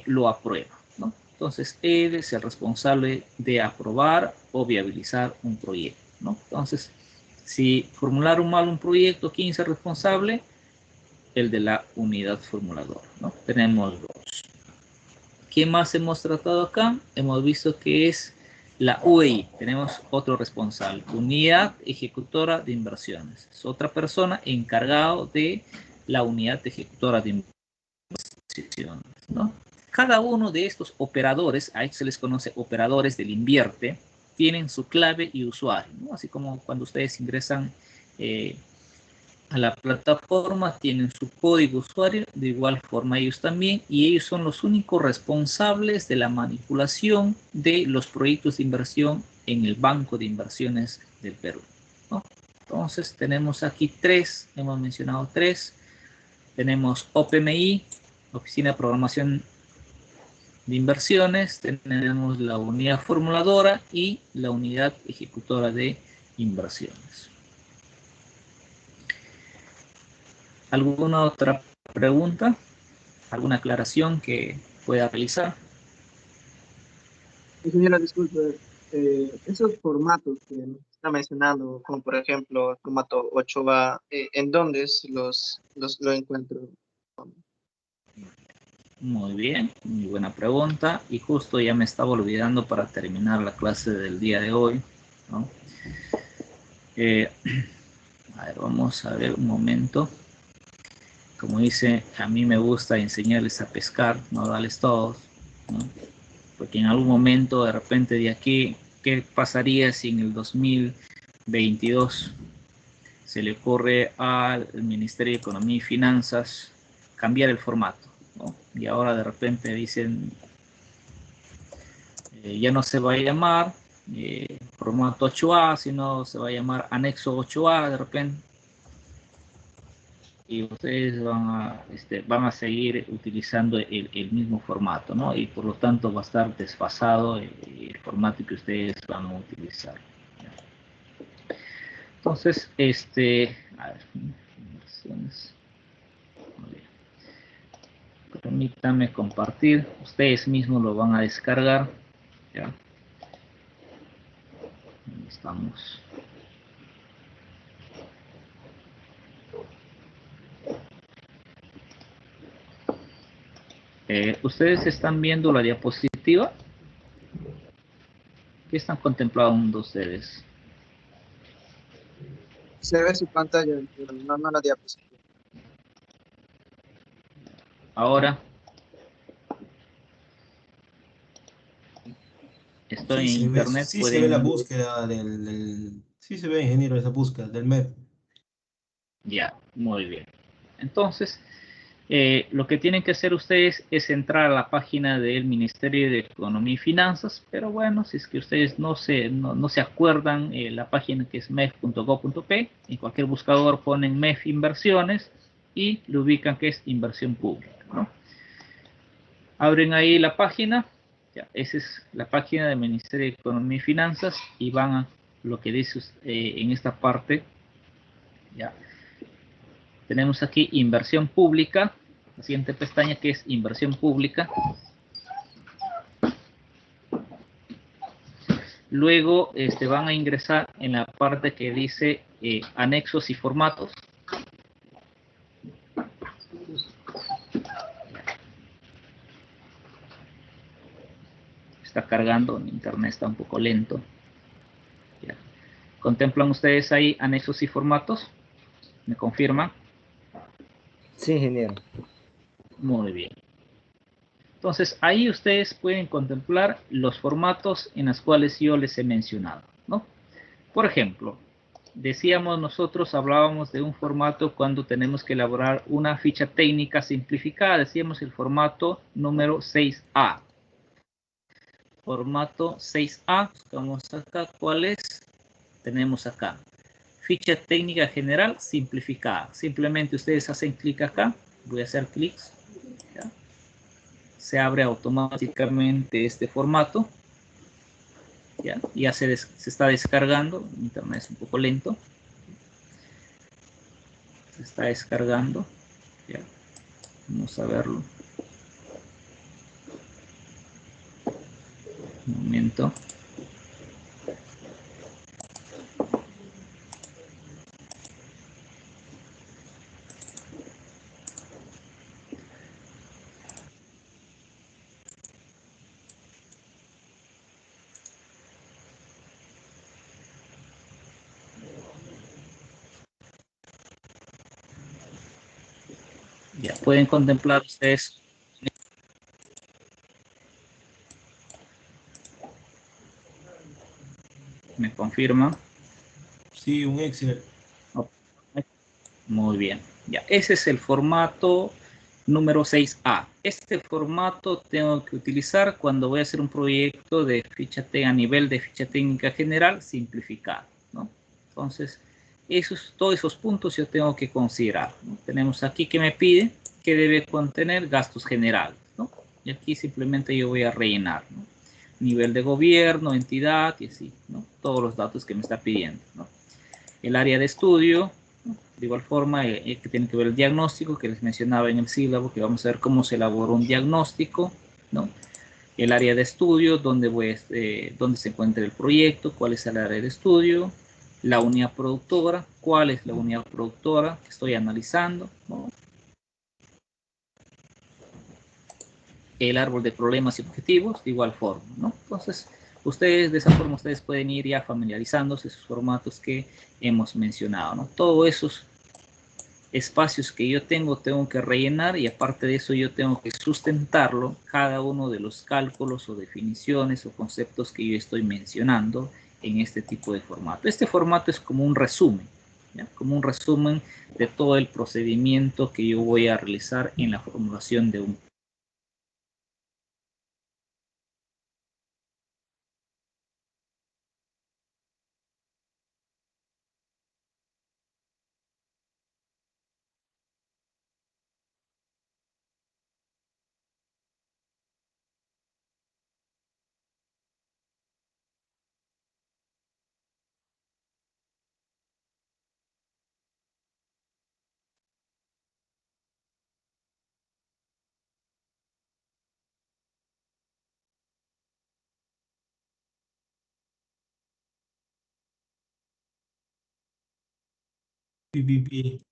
lo aprueba, ¿no? Entonces, él es el responsable de aprobar o viabilizar un proyecto, ¿no? Entonces, si formularon mal un proyecto, ¿quién es el responsable? El de la unidad formuladora, ¿no? Tenemos dos. ¿Qué más hemos tratado acá? Hemos visto que es la UEI. Tenemos otro responsable, Unidad Ejecutora de Inversiones. Es otra persona encargada de la unidad ejecutora de inversiones, ¿no? Cada uno de estos operadores, a ellos se les conoce operadores del invierte, tienen su clave y usuario, ¿no? Así como cuando ustedes ingresan a la plataforma, tienen su código usuario, de igual forma ellos también, y ellos son los únicos responsables de la manipulación de los proyectos de inversión en el Banco de Inversiones del Perú, ¿no? Entonces tenemos aquí tres, hemos mencionado tres. Tenemos OPMI, Oficina de Programación de Inversiones, tenemos la unidad formuladora y la unidad ejecutora de inversiones. ¿Alguna otra pregunta? ¿Alguna aclaración que pueda realizar? Señora, disculpe, esos formatos que nos está mencionando, como por ejemplo el formato 8A, ¿en dónde lo encuentro? Muy bien, muy buena pregunta. Y justo ya me estaba olvidando para terminar la clase del día de hoy, ¿no? A ver, vamos a ver un momento. Como dice, a mí me gusta enseñarles a pescar, no darles todos, ¿no? Porque en algún momento, de repente de aquí, ¿qué pasaría si en el 2022 se le ocurre al Ministerio de Economía y Finanzas cambiar el formato, ¿no? Y ahora de repente dicen, ya no se va a llamar formato 8A, sino se va a llamar anexo 8A de repente. Y ustedes van a seguir utilizando el mismo formato, ¿no? Y por lo tanto va a estar desfasado el formato que ustedes van a utilizar. Entonces, a ver, permítanme compartir. Ustedes mismos lo van a descargar. ¿Ya? Ahí estamos. ¿Ustedes están viendo la diapositiva? ¿Qué están contemplando ustedes? Se ve su pantalla, pero no la diapositiva. Ahora. Estoy en internet. Sí se ve la búsqueda sí se ve, ingeniero, esa búsqueda del MEP. Ya, muy bien. Entonces, lo que tienen que hacer ustedes es entrar a la página del Ministerio de Economía y Finanzas, pero bueno, si es que ustedes no se acuerdan, la página que es mef.gov.p, en cualquier buscador ponen MEF Inversiones y lo ubican que es inversión pública, ¿no? Abren ahí la página, ya, esa es la página del Ministerio de Economía y Finanzas y van a lo que dice en esta parte, ya. Tenemos aquí inversión pública, la siguiente pestaña que es inversión pública. Luego van a ingresar en la parte que dice anexos y formatos. Está cargando, mi internet está un poco lento. Ya. ¿Contemplan ustedes ahí anexos y formatos? ¿Me confirman? Sí, ingeniero. Muy bien. Entonces, ahí ustedes pueden contemplar los formatos en los cuales yo les he mencionado, ¿no? Por ejemplo, decíamos nosotros, hablábamos de un formato cuando tenemos que elaborar una ficha técnica simplificada. Decíamos el formato número 6A. Formato 6A, vamos acá, ¿cuál es? Tenemos acá, ficha técnica general simplificada. Simplemente ustedes hacen clic acá, voy a hacer clics, ¿ya? Se abre automáticamente este formato, ¿ya? Ya se está descargando, internet es un poco lento, se está descargando, ¿ya? Vamos a verlo, un momento. Ya pueden contemplar ustedes. ¿Me confirman? Sí, un Excel. Muy bien. Ya, ese es el formato número 6A. Este formato tengo que utilizar cuando voy a hacer un proyecto de ficha técnica a nivel de ficha técnica general simplificada, ¿no? Entonces, todos esos puntos yo tengo que considerar, ¿no? Tenemos aquí que me pide que debe contener gastos generales, ¿no? Y aquí simplemente yo voy a rellenar, ¿no? Nivel de gobierno, entidad y así, ¿no? Todos los datos que me está pidiendo, ¿no? El área de estudio, ¿no? De igual forma, que tiene que ver el diagnóstico que les mencionaba en el sílabo, que vamos a ver cómo se elabora un diagnóstico, ¿no? El área de estudio, dónde se encuentra el proyecto, cuál es el área de estudio, la unidad productora, cuál es la unidad productora que estoy analizando, ¿no? El árbol de problemas y objetivos, de igual forma, ¿no? Entonces, ustedes, de esa forma, ustedes pueden ir ya familiarizándose esos formatos que hemos mencionado, ¿no? Todos esos espacios que yo tengo que rellenar y aparte de eso yo tengo que sustentarlo, cada uno de los cálculos o definiciones o conceptos que yo estoy mencionando en este tipo de formato. Este formato es como un resumen, ¿ya? Como un resumen de todo el procedimiento que yo voy a realizar en la formulación de un PPP.